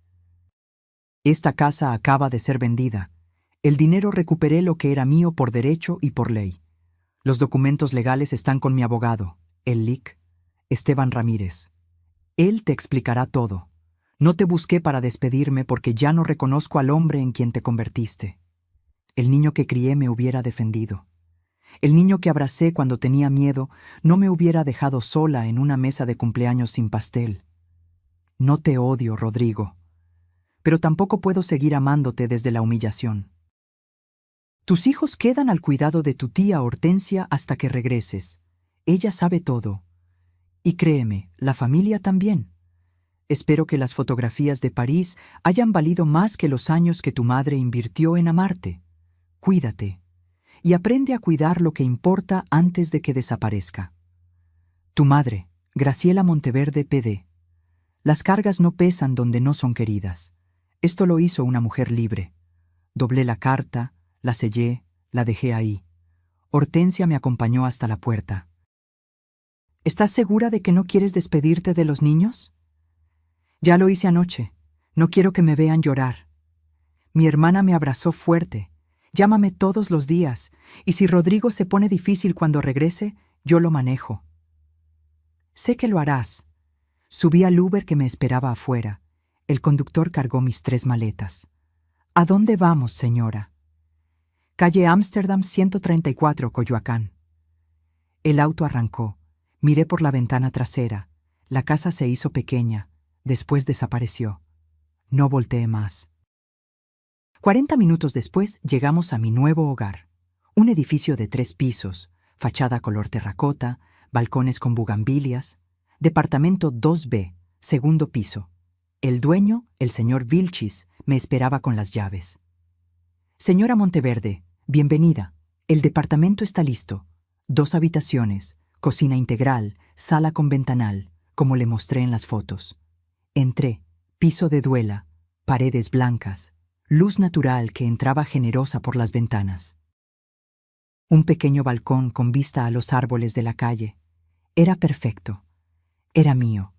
S1: Esta casa acaba de ser vendida. El dinero recuperé lo que era mío por derecho y por ley. Los documentos legales están con mi abogado, el LIC, Esteban Ramírez. Él te explicará todo. No te busqué para despedirme porque ya no reconozco al hombre en quien te convertiste. El niño que crié me hubiera defendido. El niño que abracé cuando tenía miedo no me hubiera dejado sola en una mesa de cumpleaños sin pastel. No te odio, Rodrigo, pero tampoco puedo seguir amándote desde la humillación. Tus hijos quedan al cuidado de tu tía Hortensia hasta que regreses. Ella sabe todo. Y créeme, la familia también. Espero que las fotografías de París hayan valido más que los años que tu madre invirtió en amarte. Cuídate. Y aprende a cuidar lo que importa antes de que desaparezca. Tu madre, Graciela Monteverde, PD. Las cargas no pesan donde no son queridas. Esto lo hizo una mujer libre. Doblé la carta, la sellé, la dejé ahí. Hortensia me acompañó hasta la puerta. ¿Estás segura de que no quieres despedirte de los niños? Ya lo hice anoche. No quiero que me vean llorar. Mi hermana me abrazó fuerte. Llámame todos los días, y si Rodrigo se pone difícil cuando regrese, yo lo manejo. Sé que lo harás. Subí al Uber que me esperaba afuera. El conductor cargó mis 3 maletas. ¿A dónde vamos, señora? Calle Ámsterdam 134, Coyoacán. El auto arrancó. Miré por la ventana trasera. La casa se hizo pequeña. Después desapareció. No volteé más. 40 minutos después llegamos a mi nuevo hogar. Un edificio de 3 pisos, fachada color terracota, balcones con bugambilias, departamento 2B, segundo piso. El dueño, el señor Vilchis, me esperaba con las llaves. Señora Monteverde, bienvenida. El departamento está listo. 2 habitaciones, cocina integral, sala con ventanal, como le mostré en las fotos. Entré, piso de duela, paredes blancas, luz natural que entraba generosa por las ventanas. Un pequeño balcón con vista a los árboles de la calle. Era perfecto. Era mío.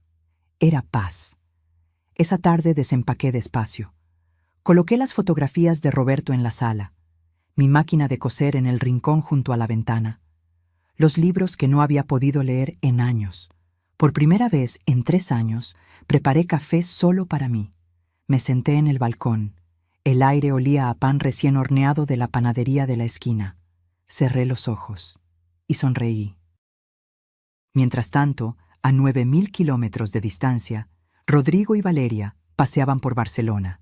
S1: Era paz. Esa tarde desempaqué despacio. Coloqué las fotografías de Roberto en la sala, mi máquina de coser en el rincón junto a la ventana, los libros que no había podido leer en años. Por primera vez en 3 años, preparé café solo para mí. Me senté en el balcón. El aire olía a pan recién horneado de la panadería de la esquina. Cerré los ojos y sonreí. Mientras tanto, a 9.000 kilómetros de distancia, Rodrigo y Valeria paseaban por Barcelona.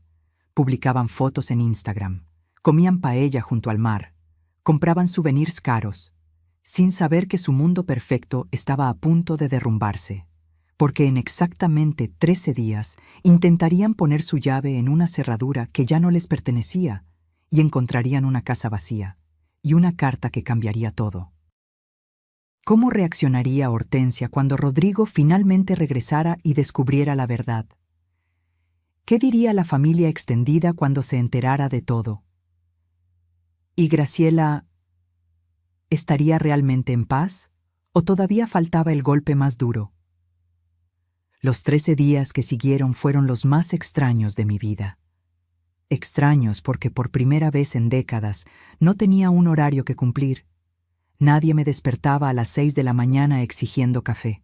S1: Publicaban fotos en Instagram. Comían paella junto al mar. Compraban souvenirs caros, sin saber que su mundo perfecto estaba a punto de derrumbarse, porque en exactamente 13 días intentarían poner su llave en una cerradura que ya no les pertenecía y encontrarían una casa vacía y una carta que cambiaría todo. ¿Cómo reaccionaría Hortensia cuando Rodrigo finalmente regresara y descubriera la verdad? ¿Qué diría la familia extendida cuando se enterara de todo? ¿Y Graciela estaría realmente en paz o todavía faltaba el golpe más duro? Los 13 días que siguieron fueron los más extraños de mi vida. Extraños porque por primera vez en décadas no tenía un horario que cumplir. Nadie me despertaba a las 6 de la mañana exigiendo café.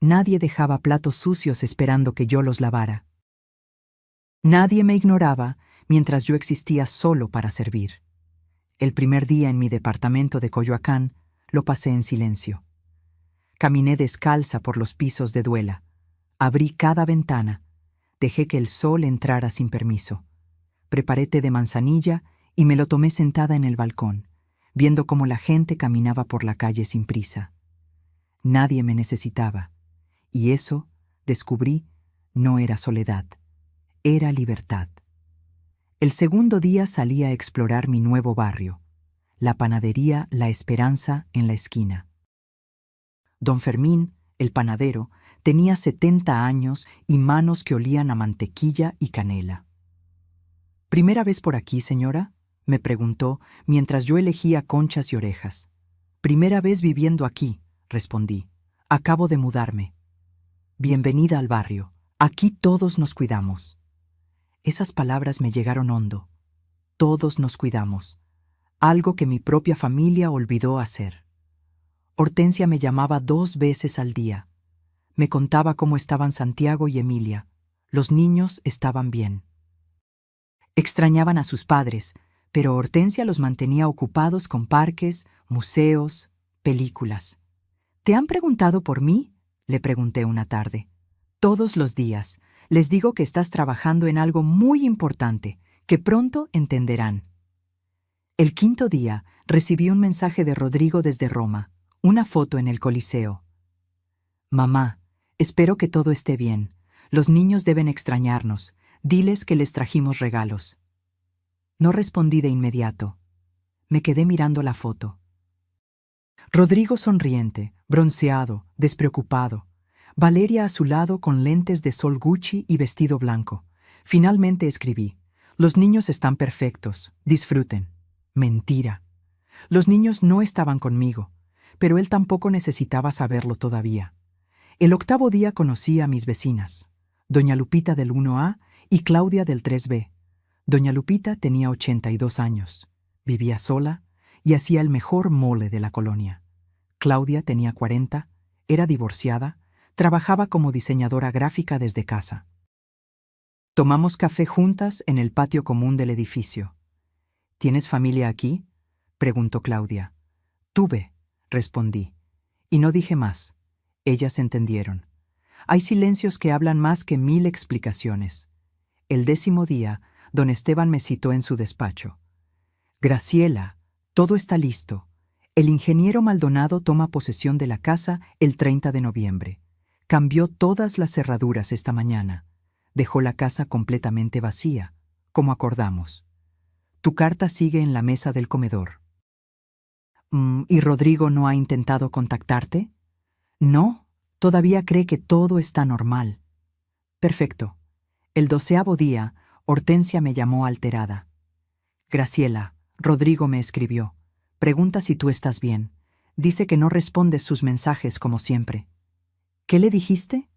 S1: Nadie dejaba platos sucios esperando que yo los lavara. Nadie me ignoraba mientras yo existía solo para servir. El primer día en mi departamento de Coyoacán lo pasé en silencio. Caminé descalza por los pisos de duela. Abrí cada ventana. Dejé que el sol entrara sin permiso. Preparé té de manzanilla y me lo tomé sentada en el balcón, viendo cómo la gente caminaba por la calle sin prisa. Nadie me necesitaba. Y eso, descubrí, no era soledad. Era libertad. El segundo día salí a explorar mi nuevo barrio, la panadería La Esperanza en la esquina. Don Fermín, el panadero, tenía 70 años y manos que olían a mantequilla y canela. ¿Primera vez por aquí, señora?, me preguntó mientras yo elegía conchas y orejas. Primera vez viviendo aquí, respondí. Acabo de mudarme. Bienvenida al barrio. Aquí todos nos cuidamos. Esas palabras me llegaron hondo. Todos nos cuidamos. Algo que mi propia familia olvidó hacer. Hortensia me llamaba 2 veces al día. Me contaba cómo estaban Santiago y Emilia. Los niños estaban bien. Extrañaban a sus padres, pero Hortensia los mantenía ocupados con parques, museos, películas. ¿Te han preguntado por mí?, le pregunté una tarde. Todos los días. Les digo que estás trabajando en algo muy importante, que pronto entenderán. El 5.º día recibí un mensaje de Rodrigo desde Roma, una foto en el Coliseo. Mamá, espero que todo esté bien. Los niños deben extrañarnos. Diles que les trajimos regalos. No respondí de inmediato. Me quedé mirando la foto. Rodrigo sonriente, bronceado, despreocupado. Valeria a su lado con lentes de sol Gucci y vestido blanco. Finalmente escribí: Los niños están perfectos, disfruten. Mentira. Los niños no estaban conmigo, pero él tampoco necesitaba saberlo todavía. El octavo día conocí a mis vecinas, doña Lupita del 1A y Claudia del 3B. Doña Lupita tenía 82 años, vivía sola y hacía el mejor mole de la colonia. Claudia tenía 40, era divorciada, trabajaba como diseñadora gráfica desde casa. Tomamos café juntas en el patio común del edificio. ¿Tienes familia aquí?, preguntó Claudia. Tuve, respondí, y no dije más. Ellas entendieron. Hay silencios que hablan más que 1000 explicaciones. El 10º día, don Esteban me citó en su despacho. Graciela, todo está listo. El ingeniero Maldonado toma posesión de la casa el 30 de noviembre. Cambió todas las cerraduras esta mañana. Dejó la casa completamente vacía, como acordamos. Tu carta sigue en la mesa del comedor. ¿Y Rodrigo no ha intentado contactarte? No, todavía cree que todo está normal. Perfecto. El 12º día, Hortensia me llamó alterada. Graciela, Rodrigo me escribió. Pregunta si tú estás bien. Dice que no respondes sus mensajes como siempre. ¿Qué le dijiste?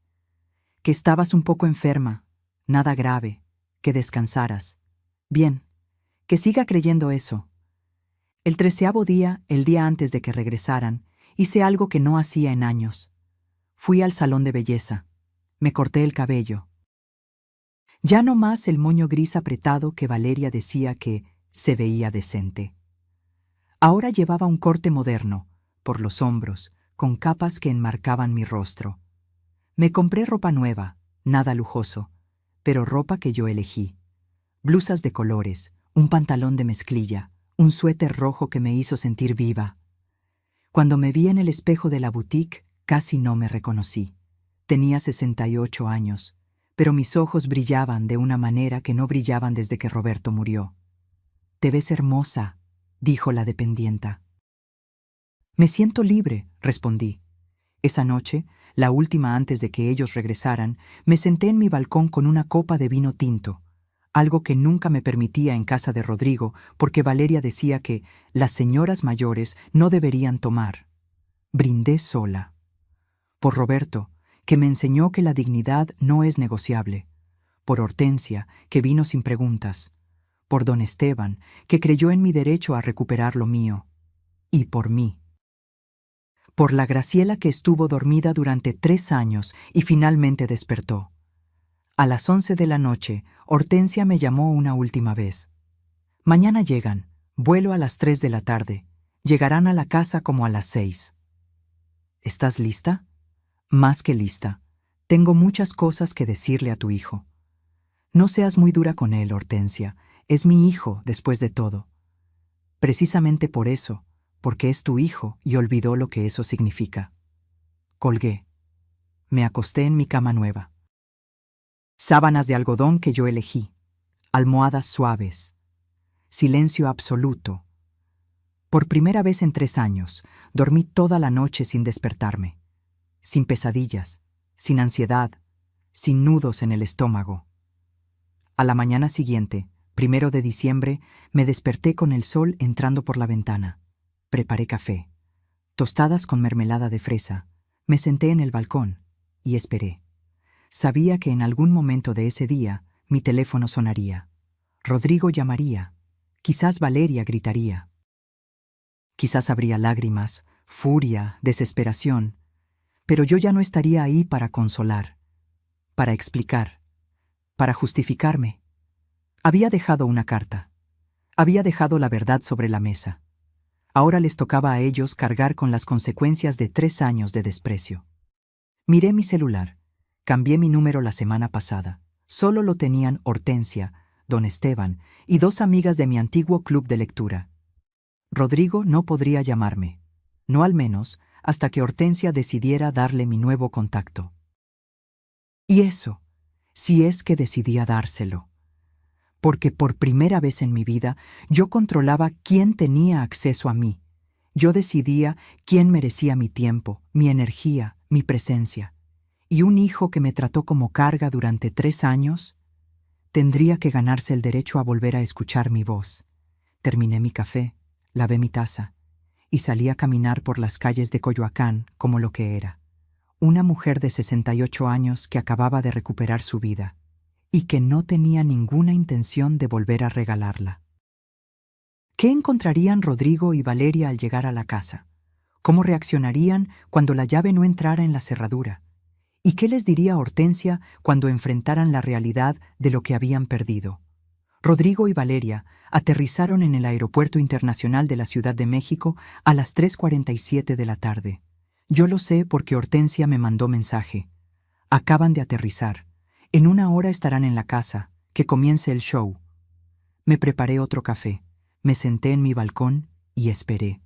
S1: Que estabas un poco enferma. Nada grave. Que descansaras. Bien. Que siga creyendo eso. El 13º día, el día antes de que regresaran, hice algo que no hacía en años. Fui al salón de belleza. Me corté el cabello. Ya no más el moño gris apretado que Valeria decía que se veía decente. Ahora llevaba un corte moderno, por los hombros, con capas que enmarcaban mi rostro. Me compré ropa nueva, nada lujoso, pero ropa que yo elegí. Blusas de colores, un pantalón de mezclilla, un suéter rojo que me hizo sentir viva. Cuando me vi en el espejo de la boutique, casi no me reconocí. Tenía 68 años, pero mis ojos brillaban de una manera que no brillaban desde que Roberto murió. «Te ves hermosa», dijo la dependienta. «Me siento libre», respondí. Esa noche, la última antes de que ellos regresaran, me senté en mi balcón con una copa de vino tinto, algo que nunca me permitía en casa de Rodrigo porque Valeria decía que las señoras mayores no deberían tomar. Brindé sola. Por Roberto, que me enseñó que la dignidad no es negociable. Por Hortensia, que vino sin preguntas. Por don Esteban, que creyó en mi derecho a recuperar lo mío. Y por mí. Por la Graciela que estuvo dormida durante 3 años y finalmente despertó. A las 11 de la noche, Hortensia me llamó una última vez. «Mañana llegan. Vuelo a las 3 de la tarde. Llegarán a la casa como a las 6. ¿Estás lista?» «Más que lista. Tengo muchas cosas que decirle a tu hijo». «No seas muy dura con él, Hortensia. Es mi hijo, después de todo». «Precisamente por eso, porque es tu hijo y olvidó lo que eso significa». Colgué. Me acosté en mi cama nueva. Sábanas de algodón que yo elegí, almohadas suaves, silencio absoluto. Por primera vez en 3 años, dormí toda la noche sin despertarme, sin pesadillas, sin ansiedad, sin nudos en el estómago. A la mañana siguiente, 1 de diciembre, me desperté con el sol entrando por la ventana. Preparé café, tostadas con mermelada de fresa, me senté en el balcón y esperé. Sabía que en algún momento de ese día mi teléfono sonaría. Rodrigo llamaría. Quizás Valeria gritaría. Quizás habría lágrimas, furia, desesperación. Pero yo ya no estaría ahí para consolar, para explicar, para justificarme. Había dejado una carta. Había dejado la verdad sobre la mesa. Ahora les tocaba a ellos cargar con las consecuencias de 3 años de desprecio. Miré mi celular. Cambié mi número la semana pasada. Solo lo tenían Hortensia, don Esteban y 2 amigas de mi antiguo club de lectura. Rodrigo no podría llamarme, no al menos hasta que Hortensia decidiera darle mi nuevo contacto. Y eso, si es que decidía dárselo. Porque por primera vez en mi vida yo controlaba quién tenía acceso a mí. Yo decidía quién merecía mi tiempo, mi energía, mi presencia. Y un hijo que me trató como carga durante 3 años, Tendría que ganarse el derecho a volver a escuchar mi voz. Terminé mi café, lavé mi taza y salí a caminar por las calles de Coyoacán como lo que era. Una mujer de 68 años que acababa de recuperar su vida y que no tenía ninguna intención de volver a regalarla. ¿Qué encontrarían Rodrigo y Valeria al llegar a la casa? ¿Cómo reaccionarían cuando la llave no entrara en la cerradura? ¿Y qué les diría Hortensia cuando enfrentaran la realidad de lo que habían perdido? Rodrigo y Valeria aterrizaron en el Aeropuerto Internacional de la Ciudad de México a las 3:47 de la tarde. Yo lo sé porque Hortensia me mandó mensaje. Acaban de aterrizar. En 1 hora estarán en la casa. Que comience el show. Me preparé otro café. Me senté en mi balcón y esperé.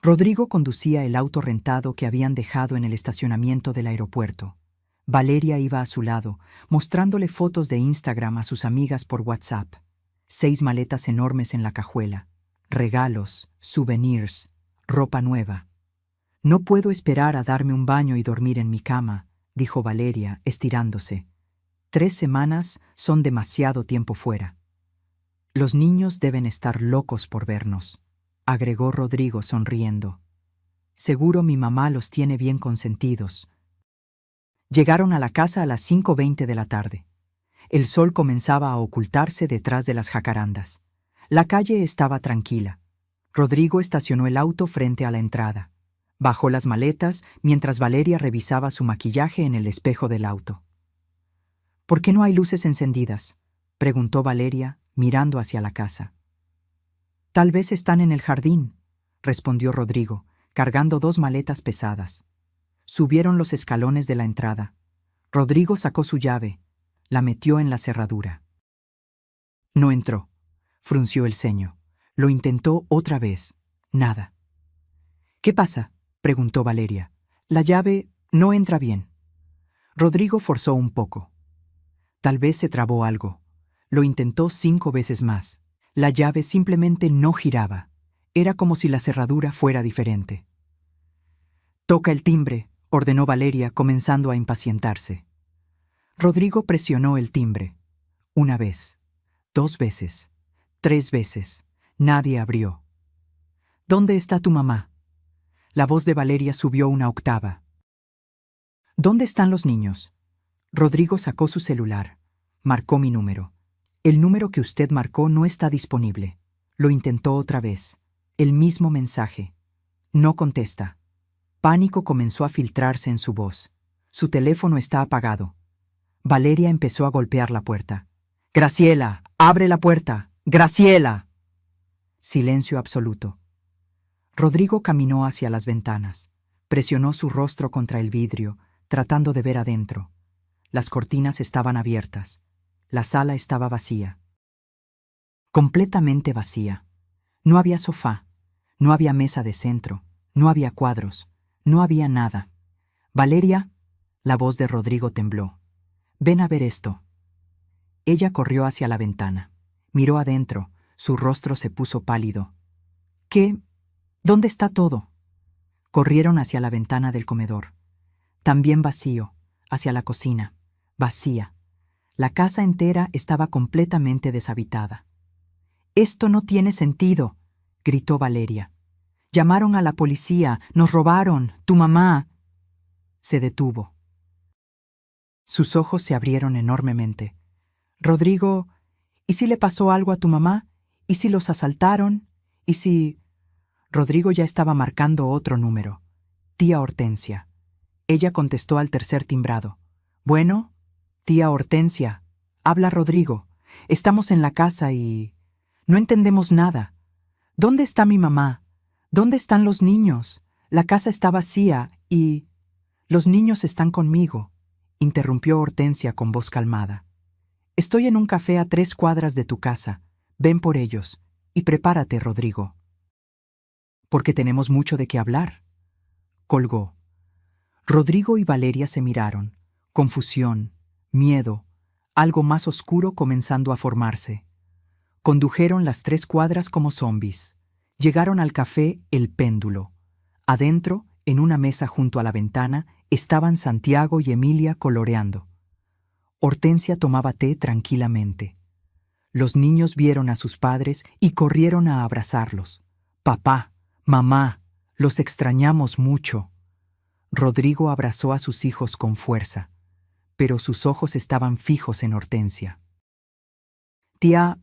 S1: Rodrigo conducía el auto rentado que habían dejado en el estacionamiento del aeropuerto. Valeria iba a su lado, mostrándole fotos de Instagram a sus amigas por WhatsApp. 6 maletas enormes en la cajuela. Regalos, souvenirs, ropa nueva. No puedo esperar a darme un baño y dormir en mi cama, dijo Valeria, estirándose. 3 semanas son demasiado tiempo fuera. Los niños deben estar locos por vernos, agregó Rodrigo sonriendo. Seguro mi mamá los tiene bien consentidos. Llegaron a la casa a las 5:20 de la tarde. El sol comenzaba a ocultarse detrás de las jacarandas. La calle estaba tranquila. Rodrigo estacionó el auto frente a la entrada. Bajó las maletas mientras Valeria revisaba su maquillaje en el espejo del auto. ¿Por qué no hay luces encendidas?, preguntó Valeria, mirando hacia la casa. Tal vez están en el jardín, respondió Rodrigo, cargando 2 maletas pesadas. Subieron los escalones de la entrada. Rodrigo sacó su llave, la metió en la cerradura. No entró. Frunció el ceño. Lo intentó otra vez. Nada. ¿Qué pasa?, preguntó Valeria. La llave no entra bien. Rodrigo forzó un poco. Tal vez se trabó algo. Lo intentó 5 veces más. La llave simplemente no giraba. Era como si la cerradura fuera diferente. Toca el timbre, ordenó Valeria, comenzando a impacientarse. Rodrigo presionó el timbre. 1 vez, 2 veces, 3 veces. Nadie abrió. ¿Dónde está tu mamá? La voz de Valeria subió 1 octava. ¿Dónde están los niños? Rodrigo sacó su celular. Marcó mi número. El número que usted marcó no está disponible. Lo intentó otra vez. El mismo mensaje. No contesta. Pánico comenzó a filtrarse en su voz. Su teléfono está apagado. Valeria empezó a golpear la puerta. «Graciela, abre la puerta. ¡Graciela!». Silencio absoluto. Rodrigo caminó hacia las ventanas. Presionó su rostro contra el vidrio, tratando de ver adentro. Las cortinas estaban abiertas. La sala estaba vacía. Completamente vacía. No había sofá, no había mesa de centro, no había cuadros, no había nada. «Valeria», la voz de Rodrigo tembló. «Ven a ver esto». Ella corrió hacia la ventana. Miró adentro, su rostro se puso pálido. «¿Qué? ¿Dónde está todo?». Corrieron hacia la ventana del comedor. También vacío, hacia la cocina. Vacía. La casa entera estaba completamente deshabitada. «Esto no tiene sentido», gritó Valeria. «Llamaron a la policía, nos robaron, tu mamá». Se detuvo. Sus ojos se abrieron enormemente. «Rodrigo, ¿y si le pasó algo a tu mamá? ¿Y si los asaltaron? ¿Y si...?» Rodrigo ya estaba marcando otro número. «Tía Hortensia». Ella contestó al tercer timbrado. «Bueno, tía Hortensia, habla Rodrigo. Estamos en la casa y... no entendemos nada. ¿Dónde está mi mamá? ¿Dónde están los niños? La casa está vacía y... los niños están conmigo», interrumpió Hortensia con voz calmada. «Estoy en un café a 3 cuadras de tu casa. Ven por ellos. Y prepárate, Rodrigo». «Porque tenemos mucho de qué hablar». Colgó. Rodrigo y Valeria se miraron. Confusión, miedo, algo más oscuro comenzando a formarse. Condujeron las 3 cuadras como zombis. Llegaron al café El Péndulo. Adentro, en una mesa junto a la ventana, estaban Santiago y Emilia coloreando. Hortensia tomaba té tranquilamente. Los niños vieron a sus padres y corrieron a abrazarlos. «Papá, mamá, los extrañamos mucho». Rodrigo abrazó a sus hijos con fuerza, pero sus ojos estaban fijos en Hortensia. «Tía,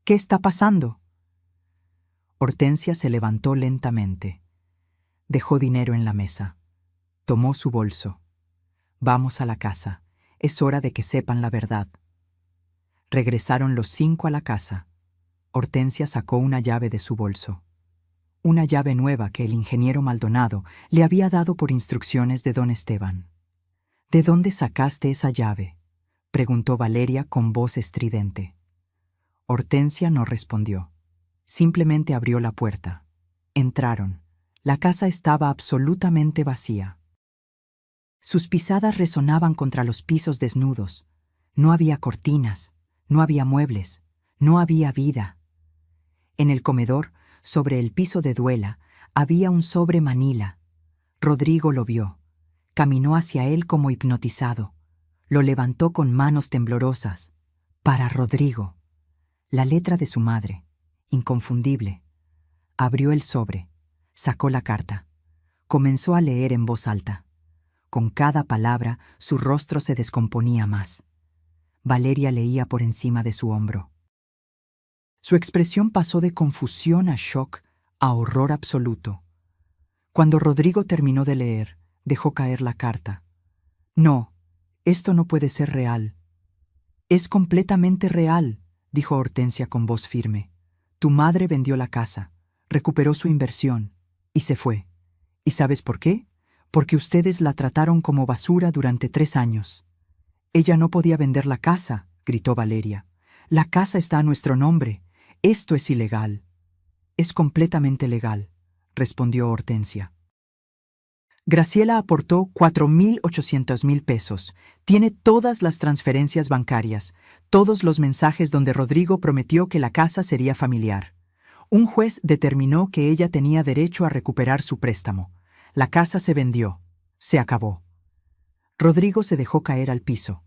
S1: ¿qué está pasando?». Hortensia se levantó lentamente. Dejó dinero en la mesa. Tomó su bolso. «Vamos a la casa. Es hora de que sepan la verdad». Regresaron los 5 a la casa. Hortensia sacó una llave de su bolso. Una llave nueva que el ingeniero Maldonado le había dado por instrucciones de don Esteban. «¿De dónde sacaste esa llave?», preguntó Valeria con voz estridente. Hortensia no respondió. Simplemente abrió la puerta. Entraron. La casa estaba absolutamente vacía. Sus pisadas resonaban contra los pisos desnudos. No había cortinas, no había muebles, no había vida. En el comedor, sobre el piso de duela, había un sobre manila. Rodrigo lo vio. Caminó hacia él como hipnotizado. Lo levantó con manos temblorosas. Para Rodrigo. La letra de su madre, inconfundible. Abrió el sobre, sacó la carta. Comenzó a leer en voz alta. Con cada palabra, su rostro se descomponía más. Valeria leía por encima de su hombro. Su expresión pasó de confusión a shock, a horror absoluto. Cuando Rodrigo terminó de leer, dejó caer la carta. «No, esto no puede ser real». «Es completamente real», dijo Hortensia con voz firme. «Tu madre vendió la casa, recuperó su inversión y se fue. ¿Y sabes por qué? Porque ustedes la trataron como basura durante 3 años». «Ella no podía vender la casa», gritó Valeria. «La casa está a nuestro nombre. Esto es ilegal». «Es completamente legal», respondió Hortensia. Graciela aportó 4.800.000 pesos. Tiene todas las transferencias bancarias, todos los mensajes donde Rodrigo prometió que la casa sería familiar. Un juez determinó que ella tenía derecho a recuperar su préstamo. La casa se vendió. Se acabó. Rodrigo se dejó caer al piso.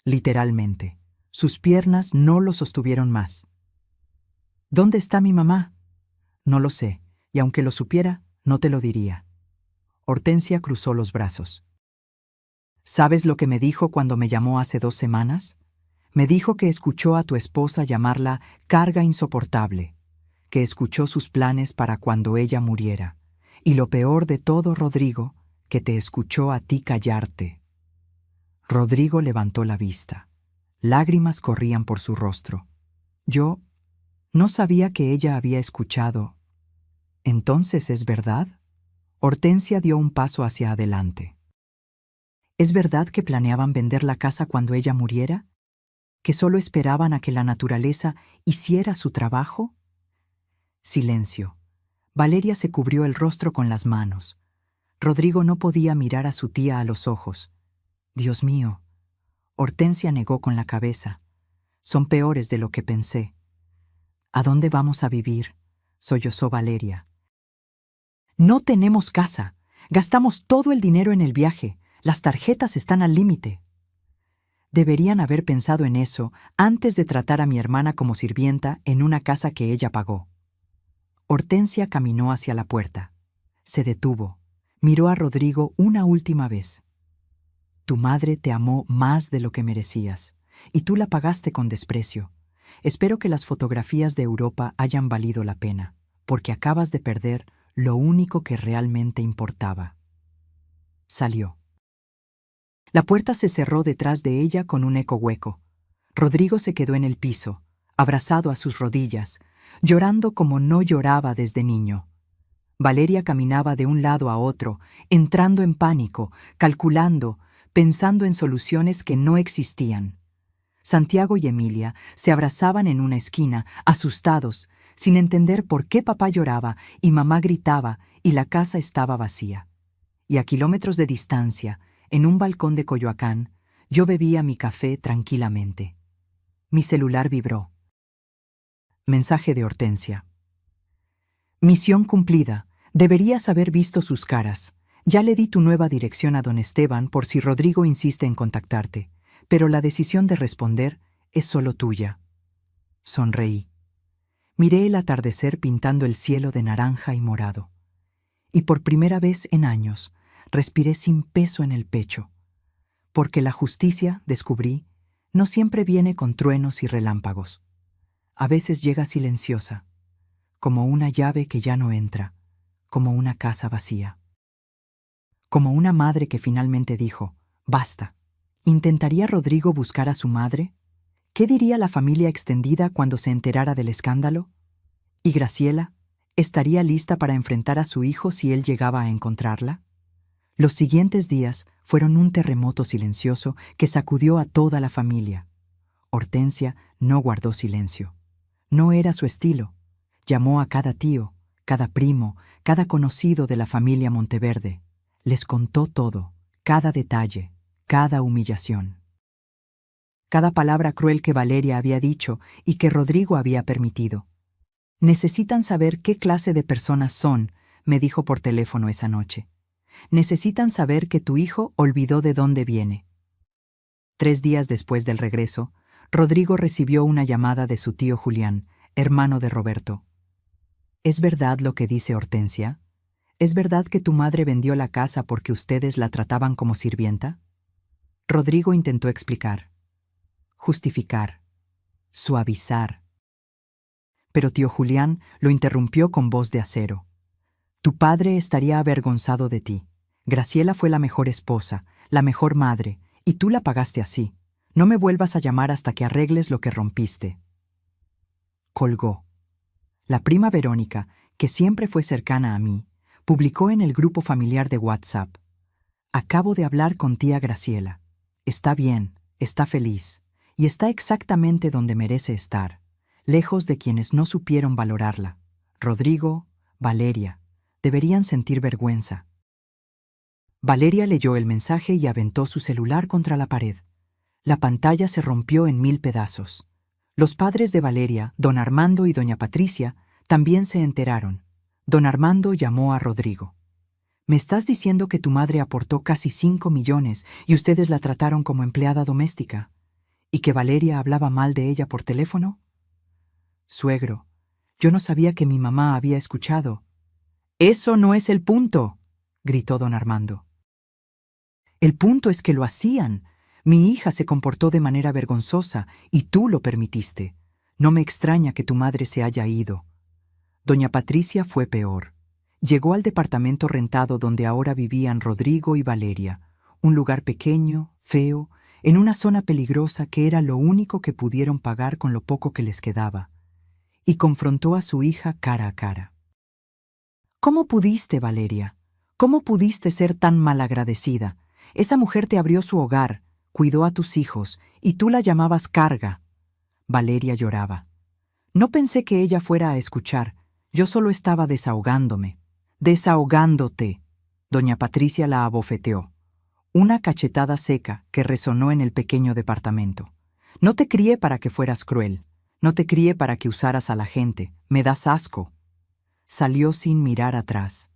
S1: Literalmente. Sus piernas no lo sostuvieron más. «¿Dónde está mi mamá?». «No lo sé, y aunque lo supiera, no te lo diría». Hortensia cruzó los brazos. «¿Sabes lo que me dijo cuando me llamó hace 2 semanas? Me dijo que escuchó a tu esposa llamarla carga insoportable, que escuchó sus planes para cuando ella muriera, y lo peor de todo, Rodrigo, que te escuchó a ti callarte». Rodrigo levantó la vista. Lágrimas corrían por su rostro. «Yo no sabía que ella había escuchado». «¿Entonces es verdad?». Hortensia dio un paso hacia adelante. «¿Es verdad que planeaban vender la casa cuando ella muriera? ¿Que solo esperaban a que la naturaleza hiciera su trabajo?». Silencio. Valeria se cubrió el rostro con las manos. Rodrigo no podía mirar a su tía a los ojos. «Dios mío». Hortensia negó con la cabeza. «Son peores de lo que pensé». «¿A dónde vamos a vivir?», sollozó Valeria. «No tenemos casa. Gastamos todo el dinero en el viaje. Las tarjetas están al límite». Deberían haber pensado en eso antes de tratar a mi hermana como sirvienta en una casa que ella pagó. Hortensia caminó hacia la puerta. Se detuvo. Miró a Rodrigo una última vez. «Tu madre te amó más de lo que merecías, y tú la pagaste con desprecio. Espero que las fotografías de Europa hayan valido la pena, porque acabas de perder lo único que realmente importaba». Salió. La puerta se cerró detrás de ella con un eco hueco. Rodrigo se quedó en el piso, abrazado a sus rodillas, llorando como no lloraba desde niño. Valeria caminaba de un lado a otro, entrando en pánico, calculando, pensando en soluciones que no existían. Santiago y Emilia se abrazaban en una esquina, asustados, sin entender por qué papá lloraba y mamá gritaba y la casa estaba vacía. Y a kilómetros de distancia, en un balcón de Coyoacán, yo bebía mi café tranquilamente. Mi celular vibró. Mensaje de Hortensia. «Misión cumplida. Deberías haber visto sus caras. Ya le di tu nueva dirección a don Esteban por si Rodrigo insiste en contactarte. pero la decisión de responder es solo tuya. Sonreí. Miré el atardecer pintando el cielo de naranja y morado. Y por primera vez en años, respiré sin peso en el pecho. Porque la justicia, descubrí, no siempre viene con truenos y relámpagos. A veces llega silenciosa, como una llave que ya no entra, como una casa vacía. Como una madre que finalmente dijo, basta. ¿Intentaría Rodrigo buscar a su madre? ¿Qué diría la familia extendida cuando se enterara del escándalo? ¿Y Graciela? ¿Estaría lista para enfrentar a su hijo si él llegaba a encontrarla? Los siguientes días fueron un terremoto silencioso que sacudió a toda la familia. Hortensia no guardó silencio. No era su estilo. Llamó a cada tío, cada primo, cada conocido de la familia Monteverde. Les contó todo, cada detalle, cada humillación. Cada palabra cruel que Valeria había dicho y que Rodrigo había permitido. Necesitan saber qué clase de personas son, me dijo por teléfono esa noche. Necesitan saber que tu hijo olvidó de dónde viene. 3 días después del regreso, Rodrigo recibió una llamada de su tío Julián, hermano de Roberto. ¿Es verdad lo que dice Hortensia? ¿Es verdad que tu madre vendió la casa porque ustedes la trataban como sirvienta? Rodrigo intentó explicar, justificar, suavizar. Pero tío Julián lo interrumpió con voz de acero. Tu padre estaría avergonzado de ti. Graciela fue la mejor esposa, la mejor madre, y tú la pagaste así. No me vuelvas a llamar hasta que arregles lo que rompiste. Colgó. La prima Verónica, que siempre fue cercana a mí, publicó en el grupo familiar de WhatsApp. Acabo de hablar con tía Graciela. Está bien, está feliz, y está exactamente donde merece estar, lejos de quienes no supieron valorarla. Rodrigo, Valeria, deberían sentir vergüenza. Valeria leyó el mensaje y aventó su celular contra la pared. La pantalla se rompió en 1000 pedazos. Los padres de Valeria, don Armando y doña Patricia, también se enteraron. Don Armando llamó a Rodrigo. ¿Me estás diciendo que tu madre aportó casi 5 millones y ustedes la trataron como empleada doméstica? ¿Y que Valeria hablaba mal de ella por teléfono? Suegro, yo no sabía que mi mamá había escuchado. «Eso no es el punto», gritó don Armando. «El punto es que lo hacían. Mi hija se comportó de manera vergonzosa y tú lo permitiste. No me extraña que tu madre se haya ido». Doña Patricia fue peor. Llegó al departamento rentado donde ahora vivían Rodrigo y Valeria, un lugar pequeño, feo, en una zona peligrosa que era lo único que pudieron pagar con lo poco que les quedaba, y confrontó a su hija cara a cara. «¿Cómo pudiste, Valeria? ¿Cómo pudiste ser tan malagradecida? Esa mujer te abrió su hogar, cuidó a tus hijos, y tú la llamabas carga». Valeria lloraba. No pensé que ella fuera a escuchar. Yo solo estaba desahogándome. «Desahogándote». Doña Patricia la abofeteó. Una cachetada seca que resonó en el pequeño departamento. «No te crié para que fueras cruel. No te crié para que usaras a la gente. Me das asco». Salió sin mirar atrás.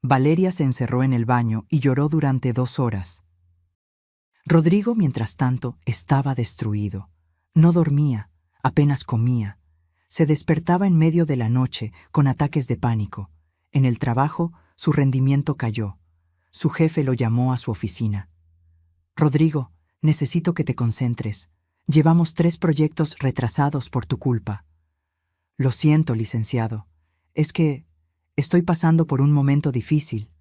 S1: Valeria se encerró en el baño y lloró durante 2 horas. Rodrigo, mientras tanto, estaba destruido. No dormía, apenas comía. Se despertaba en medio de la noche con ataques de pánico. En el trabajo, su rendimiento cayó. Su jefe lo llamó a su oficina. «Rodrigo, necesito que te concentres. Llevamos 3 proyectos retrasados por tu culpa». «Lo siento, licenciado. Es que estoy pasando por un momento difícil».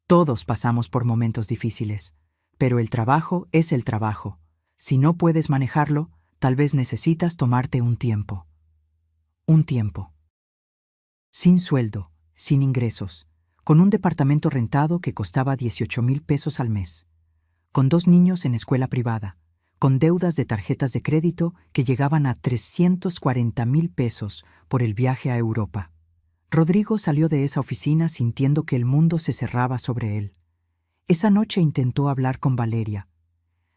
S1: Todos pasamos por momentos difíciles, pero el trabajo es el trabajo. Si no puedes manejarlo, tal vez necesitas tomarte un tiempo. Un tiempo. Sin sueldo, sin ingresos, con un departamento rentado que costaba 18,000 pesos al mes, con 2 niños en escuela privada, con deudas de tarjetas de crédito que llegaban a 340,000 pesos por el viaje a Europa. Rodrigo salió de esa oficina sintiendo que el mundo se cerraba sobre él. Esa noche intentó hablar con Valeria.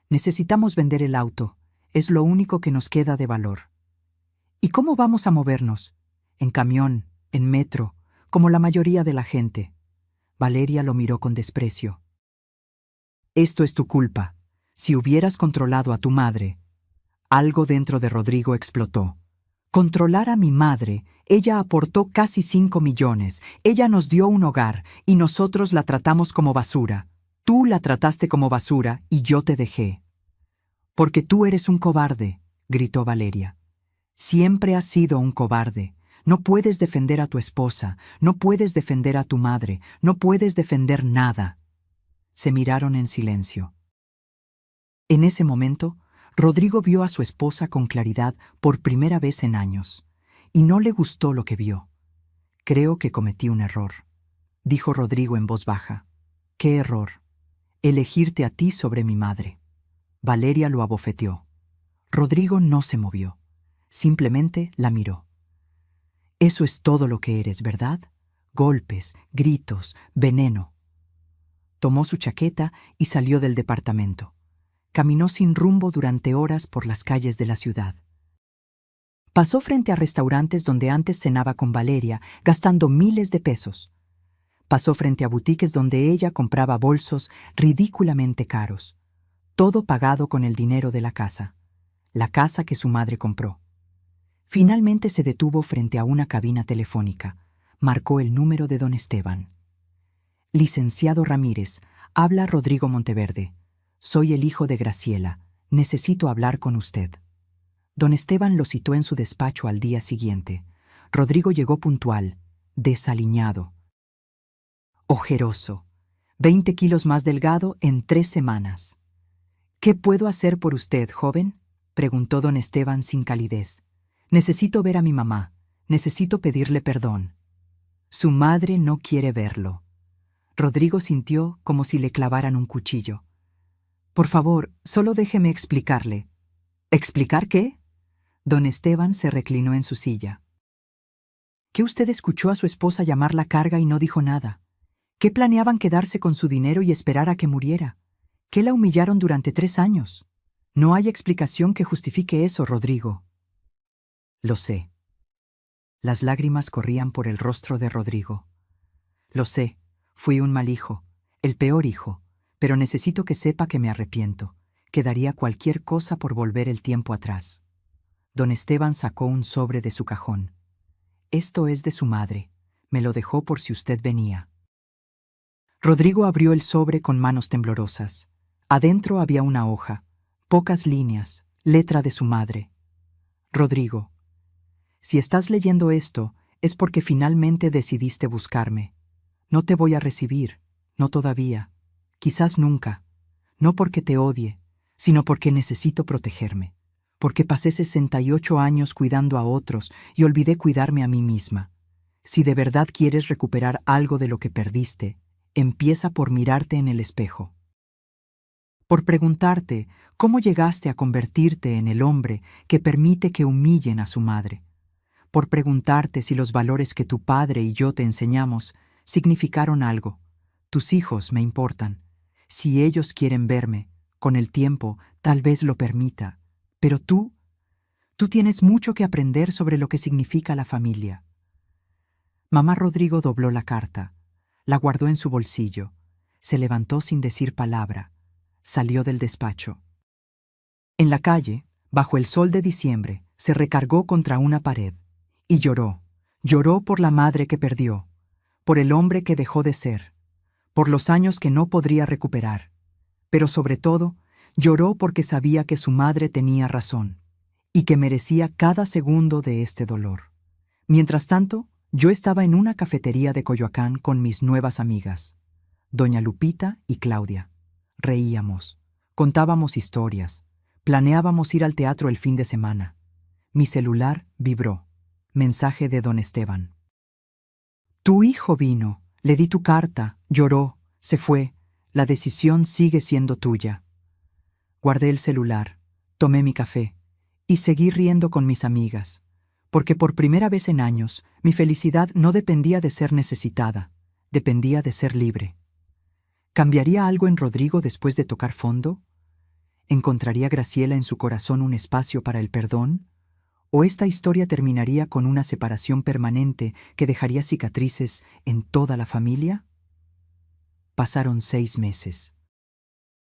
S1: «Necesitamos vender el auto. Es lo único que nos queda de valor». «¿Y cómo vamos a movernos?» «En camión, en metro, como la mayoría de la gente». Valeria lo miró con desprecio. «Esto es tu culpa. Si hubieras controlado a tu madre. Algo dentro de Rodrigo explotó. Controlar a mi madre. Ella aportó casi 5 millones. Ella nos dio un hogar y nosotros la tratamos como basura. Tú la trataste como basura y yo te dejé. Porque tú eres un cobarde, gritó Valeria. Siempre has sido un cobarde. No puedes defender a tu esposa, no puedes defender a tu madre, no puedes defender nada. Se miraron en silencio. En ese momento, Rodrigo vio a su esposa con claridad por primera vez en años, y no le gustó lo que vio. Creo que cometí un error, dijo Rodrigo en voz baja. ¿Qué error? Elegirte a ti sobre mi madre. Valeria lo abofeteó. Rodrigo no se movió, simplemente la miró. Eso es todo lo que eres, ¿verdad? Golpes, gritos, veneno. Tomó su chaqueta y salió del departamento. Caminó sin rumbo durante horas por las calles de la ciudad. Pasó frente a restaurantes donde antes cenaba con Valeria, gastando miles de pesos. Pasó frente a boutiques donde ella compraba bolsos ridículamente caros. Todo pagado con el dinero de la casa que su madre compró. Finalmente se detuvo frente a una cabina telefónica. Marcó el número de don Esteban. Licenciado Ramírez, habla Rodrigo Monteverde. Soy el hijo de Graciela. Necesito hablar con usted. Don Esteban lo citó en su despacho al día siguiente. Rodrigo llegó puntual, desaliñado, ojeroso, 20 kilos más delgado en 3 semanas. ¿Qué puedo hacer por usted, joven?, preguntó don Esteban sin calidez. Necesito ver a mi mamá. Necesito pedirle perdón. Su madre no quiere verlo. Rodrigo sintió como si le clavaran un cuchillo. Por favor, solo déjeme explicarle. ¿Explicar qué? Don Esteban se reclinó en su silla. ¿Qué usted escuchó a su esposa llamar la carga y no dijo nada? ¿Qué planeaban quedarse con su dinero y esperar a que muriera? ¿Qué la humillaron durante 3 años? No hay explicación que justifique eso, Rodrigo. Lo sé. Las lágrimas corrían por el rostro de Rodrigo. Lo sé, fui un mal hijo, el peor hijo, pero necesito que sepa que me arrepiento, que daría cualquier cosa por volver el tiempo atrás. Don Esteban sacó un sobre de su cajón. Esto es de su madre, me lo dejó por si usted venía. Rodrigo abrió el sobre con manos temblorosas. Adentro había una hoja, pocas líneas, letra de su madre. Rodrigo, si estás leyendo esto, es porque finalmente decidiste buscarme. No te voy a recibir, no todavía, quizás nunca. No porque te odie, sino porque necesito protegerme. Porque pasé 68 años cuidando a otros y olvidé cuidarme a mí misma. Si de verdad quieres recuperar algo de lo que perdiste, empieza por mirarte en el espejo. Por preguntarte cómo llegaste a convertirte en el hombre que permite que humillen a su madre. Por preguntarte si los valores que tu padre y yo te enseñamos significaron algo. Tus hijos me importan. Si ellos quieren verme, con el tiempo tal vez lo permita. Pero tú tienes mucho que aprender sobre lo que significa la familia. Mamá Rodrigo dobló la carta, la guardó en su bolsillo, se levantó sin decir palabra, salió del despacho. En la calle, bajo el sol de diciembre, se recargó contra una pared y lloró. Lloró por la madre que perdió, por el hombre que dejó de ser, por los años que no podría recuperar, pero sobre todo, lloró porque sabía que su madre tenía razón y que merecía cada segundo de este dolor. Mientras tanto, yo estaba en una cafetería de Coyoacán con mis nuevas amigas, doña Lupita y Claudia. Reíamos, contábamos historias, planeábamos ir al teatro el fin de semana. Mi celular vibró. Mensaje de don Esteban. Tu hijo vino, le di tu carta, lloró, se fue, la decisión sigue siendo tuya. Guardé el celular, tomé mi café y seguí riendo con mis amigas, porque por primera vez en años mi felicidad no dependía de ser necesitada, dependía de ser libre. ¿Cambiaría algo en Rodrigo después de tocar fondo? ¿Encontraría Graciela en su corazón un espacio para el perdón? ¿O esta historia terminaría con una separación permanente que dejaría cicatrices en toda la familia? Pasaron 6 meses.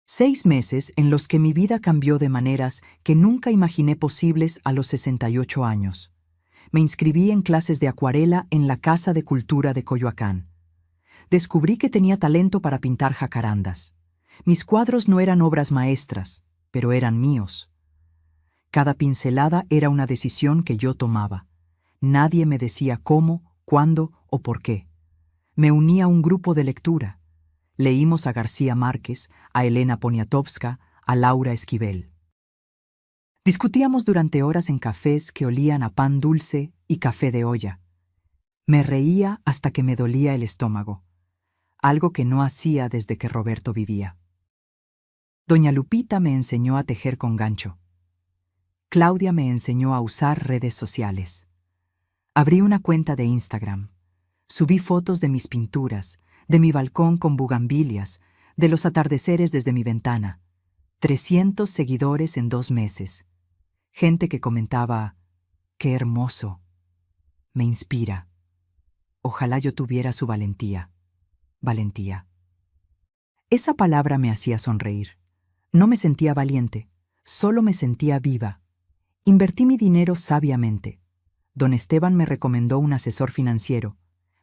S1: 6 meses en los que mi vida cambió de maneras que nunca imaginé posibles a los 68 años. Me inscribí en clases de acuarela en la Casa de Cultura de Coyoacán. Descubrí que tenía talento para pintar jacarandas. Mis cuadros no eran obras maestras, pero eran míos. Cada pincelada era una decisión que yo tomaba. Nadie me decía cómo, cuándo o por qué. Me uní a un grupo de lectura. Leímos a García Márquez, a Elena Poniatowska, a Laura Esquivel. Discutíamos durante horas en cafés que olían a pan dulce y café de olla. Me reía hasta que me dolía el estómago, algo que no hacía desde que Roberto vivía. Doña Lupita me enseñó a tejer con gancho. Claudia me enseñó a usar redes sociales. Abrí una cuenta de Instagram. Subí fotos de mis pinturas, de mi balcón con bugambilias, de los atardeceres desde mi ventana. 300 seguidores en 2 meses. Gente que comentaba, ¡qué hermoso! Me inspira. Ojalá yo tuviera su valentía. Valentía. Esa palabra me hacía sonreír. No me sentía valiente, solo me sentía viva. Invertí mi dinero sabiamente. Don Esteban me recomendó un asesor financiero.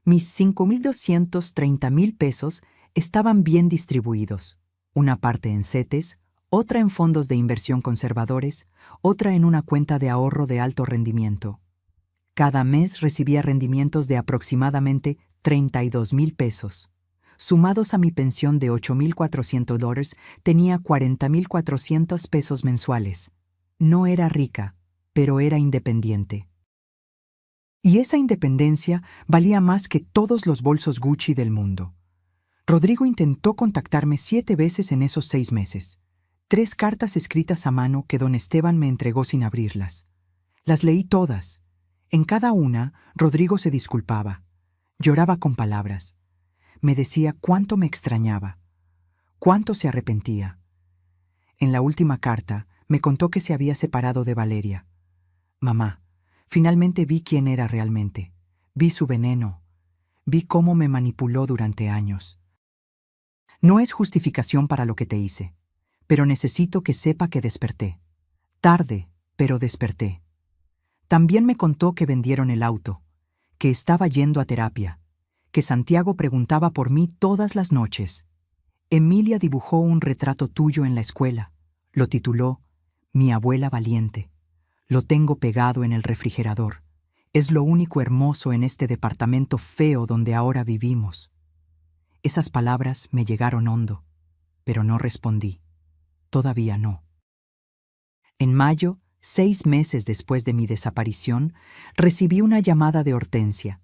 S1: Mis 5,230,000 pesos estaban bien distribuidos. Una parte en CETES, otra en fondos de inversión conservadores, otra en una cuenta de ahorro de alto rendimiento. Cada mes recibía rendimientos de aproximadamente 32,000 pesos. Sumados a mi pensión de $8,400, tenía 40,400 pesos mensuales. No era rica, pero era independiente. Y esa independencia valía más que todos los bolsos Gucci del mundo. Rodrigo intentó contactarme 7 veces en esos 6 meses. 3 cartas escritas a mano que don Esteban me entregó sin abrirlas. Las leí todas. En cada una, Rodrigo se disculpaba. Lloraba con palabras. Me decía cuánto me extrañaba, cuánto se arrepentía. En la última carta, me contó que se había separado de Valeria. Mamá, finalmente vi quién era realmente. Vi su veneno. Vi cómo me manipuló durante años. No es justificación para lo que te hice, pero necesito que sepa que desperté. Tarde, pero desperté. También me contó que vendieron el auto, que estaba yendo a terapia, que Santiago preguntaba por mí todas las noches. Emilia dibujó un retrato tuyo en la escuela. Lo tituló Mi abuela valiente. Lo tengo pegado en el refrigerador. Es lo único hermoso en este departamento feo donde ahora vivimos. Esas palabras me llegaron hondo, pero no respondí. Todavía no. En mayo, 6 meses después de mi desaparición, recibí una llamada de Hortensia.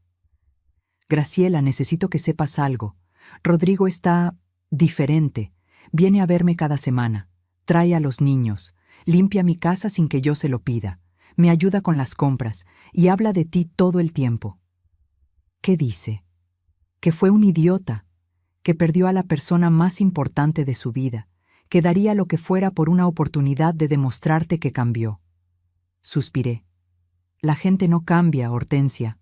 S1: Graciela, necesito que sepas algo. Rodrigo está diferente. Viene a verme cada semana. Trae a los niños. Limpia mi casa sin que yo se lo pida. Me ayuda con las compras y habla de ti todo el tiempo. ¿Qué dice? Que fue un idiota, que perdió a la persona más importante de su vida, que daría lo que fuera por una oportunidad de demostrarte que cambió. Suspiré. La gente no cambia, Hortensia.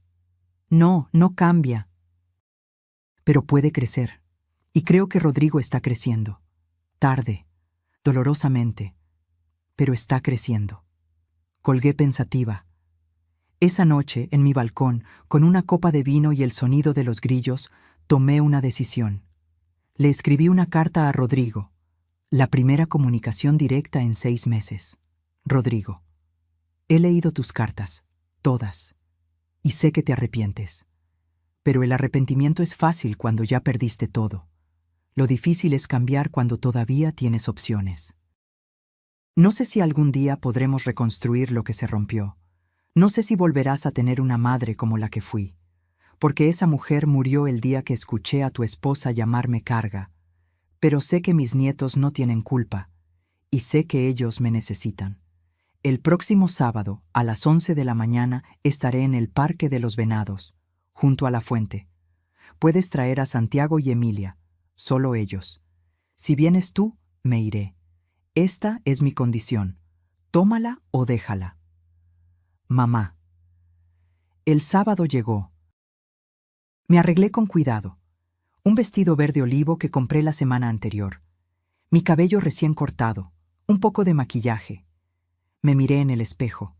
S1: No, no cambia. Pero puede crecer. Y creo que Rodrigo está creciendo. Tarde, dolorosamente, pero está creciendo. Colgué pensativa. Esa noche, en mi balcón, con una copa de vino y el sonido de los grillos, tomé una decisión. Le escribí una carta a Rodrigo. La primera comunicación directa en 6 meses. Rodrigo, he leído tus cartas, todas, y sé que te arrepientes. Pero el arrepentimiento es fácil cuando ya perdiste todo. Lo difícil es cambiar cuando todavía tienes opciones. No sé si algún día podremos reconstruir lo que se rompió. No sé si volverás a tener una madre como la que fui, porque esa mujer murió el día que escuché a tu esposa llamarme carga. Pero sé que mis nietos no tienen culpa, y sé que ellos me necesitan. El próximo sábado, a las 11 de la mañana, estaré en el Parque de los Venados, junto a la fuente. Puedes traer a Santiago y Emilia, solo ellos. Si vienes tú, me iré. Esta es mi condición. Tómala o déjala. Mamá. El sábado llegó. Me arreglé con cuidado. Un vestido verde olivo que compré la semana anterior. Mi cabello recién cortado, un poco de maquillaje. Me miré en el espejo.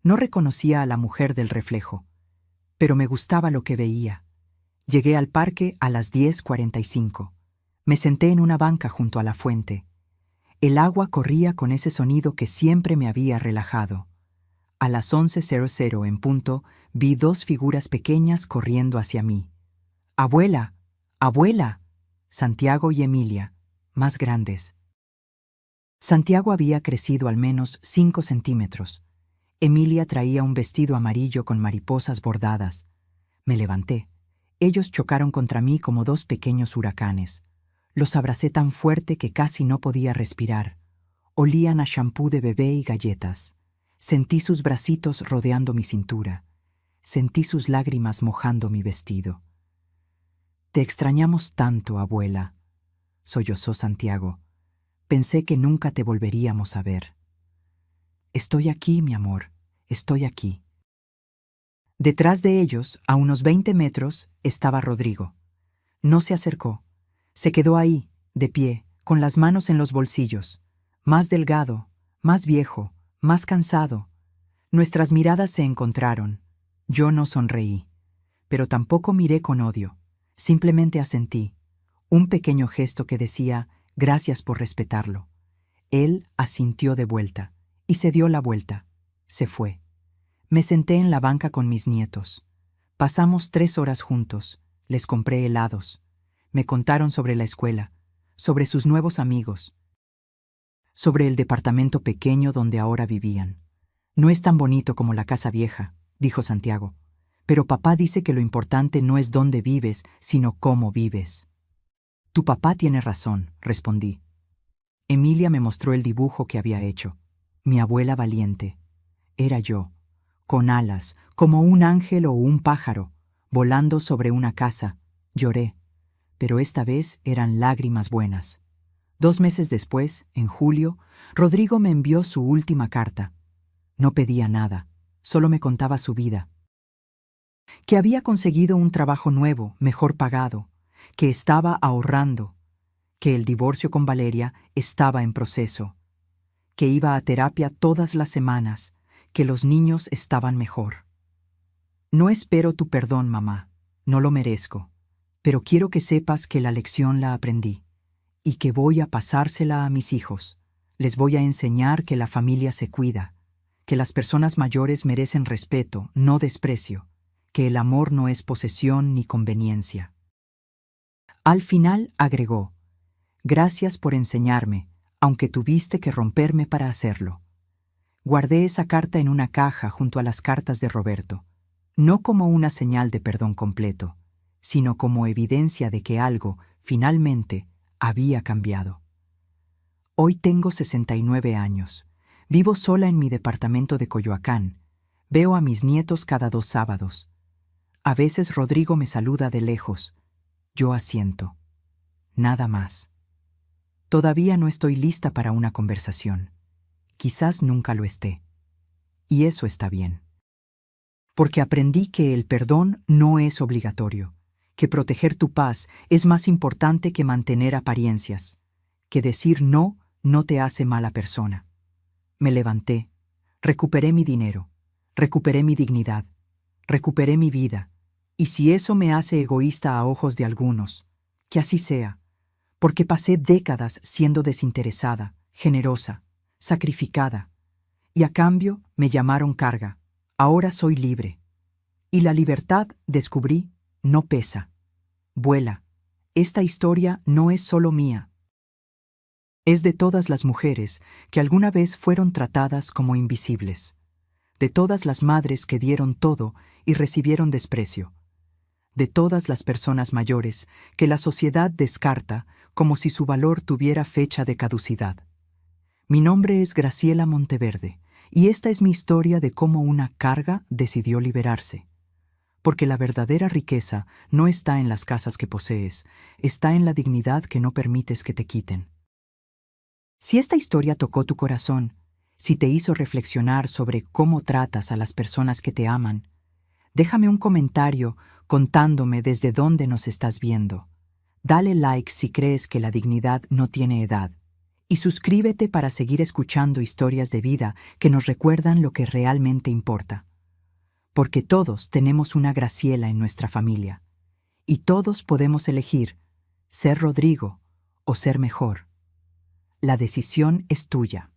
S1: No reconocía a la mujer del reflejo, pero me gustaba lo que veía. Llegué al parque a las 10:45. Me senté en una banca junto a la fuente. El agua corría con ese sonido que siempre me había relajado. A las 11:00 en punto, vi dos figuras pequeñas corriendo hacia mí. ¡Abuela! ¡Abuela! Santiago y Emilia, más grandes. Santiago había crecido al menos 5 centímetros. Emilia traía un vestido amarillo con mariposas bordadas. Me levanté. Ellos chocaron contra mí como dos pequeños huracanes. Los abracé tan fuerte que casi no podía respirar. Olían a champú de bebé y galletas. Sentí sus bracitos rodeando mi cintura. Sentí sus lágrimas mojando mi vestido. «Te extrañamos tanto, abuela», sollozó Santiago. «Pensé que nunca te volveríamos a ver». «Estoy aquí, mi amor, estoy aquí». Detrás de ellos, a unos 20 metros, estaba Rodrigo. No se acercó. Se quedó ahí, de pie, con las manos en los bolsillos. Más delgado, más viejo, más cansado. Nuestras miradas se encontraron. Yo no sonreí, pero tampoco miré con odio. Simplemente asentí. Un pequeño gesto que decía, gracias por respetarlo. Él asintió de vuelta, y se dio la vuelta. Se fue. Me senté en la banca con mis nietos. Pasamos 3 horas juntos. Les compré helados. Me contaron sobre la escuela, sobre sus nuevos amigos, sobre el departamento pequeño donde ahora vivían. «No es tan bonito como la casa vieja», dijo Santiago, «pero papá dice que lo importante no es dónde vives, sino cómo vives». «Tu papá tiene razón», respondí. Emilia me mostró el dibujo que había hecho. Mi abuela valiente. Era yo, con alas, como un ángel o un pájaro, volando sobre una casa. Lloré, pero esta vez eran lágrimas buenas. 2 meses después, en julio, Rodrigo me envió su última carta. No pedía nada, solo me contaba su vida. Que había conseguido un trabajo nuevo, mejor pagado, que estaba ahorrando, que el divorcio con Valeria estaba en proceso, que iba a terapia todas las semanas, que los niños estaban mejor. «No espero tu perdón, mamá, no lo merezco, pero quiero que sepas que la lección la aprendí y que voy a pasársela a mis hijos. Les voy a enseñar que la familia se cuida, que las personas mayores merecen respeto, no desprecio, que el amor no es posesión ni conveniencia». Al final agregó, «Gracias por enseñarme, aunque tuviste que romperme para hacerlo». Guardé esa carta en una caja junto a las cartas de Roberto, no como una señal de perdón completo, sino como evidencia de que algo, finalmente, había cambiado. Hoy tengo 69 años. Vivo sola en mi departamento de Coyoacán. Veo a mis nietos cada 2 sábados. A veces Rodrigo me saluda de lejos. Yo asiento. Nada más. Todavía no estoy lista para una conversación. Quizás nunca lo esté. Y eso está bien. Porque aprendí que el perdón no es obligatorio, que proteger tu paz es más importante que mantener apariencias, que decir no te hace mala persona. Me levanté, recuperé mi dinero, recuperé mi dignidad, recuperé mi vida, y si eso me hace egoísta a ojos de algunos, que así sea, porque pasé décadas siendo desinteresada, generosa, sacrificada, y a cambio me llamaron carga. Ahora soy libre. Y la libertad, descubrí, no pesa. Vuela. Esta historia no es solo mía. Es de todas las mujeres que alguna vez fueron tratadas como invisibles, de todas las madres que dieron todo y recibieron desprecio, de todas las personas mayores que la sociedad descarta como si su valor tuviera fecha de caducidad. Mi nombre es Graciela Monteverde, y esta es mi historia de cómo una carga decidió liberarse. Porque la verdadera riqueza no está en las casas que posees, está en la dignidad que no permites que te quiten. Si esta historia tocó tu corazón, si te hizo reflexionar sobre cómo tratas a las personas que te aman, déjame un comentario contándome desde dónde nos estás viendo. Dale like si crees que la dignidad no tiene edad Y suscríbete para seguir escuchando historias de vida que nos recuerdan lo que realmente importa. Porque todos tenemos una Graciela en nuestra familia. Y todos podemos elegir ser Rodrigo o ser mejor. La decisión es tuya.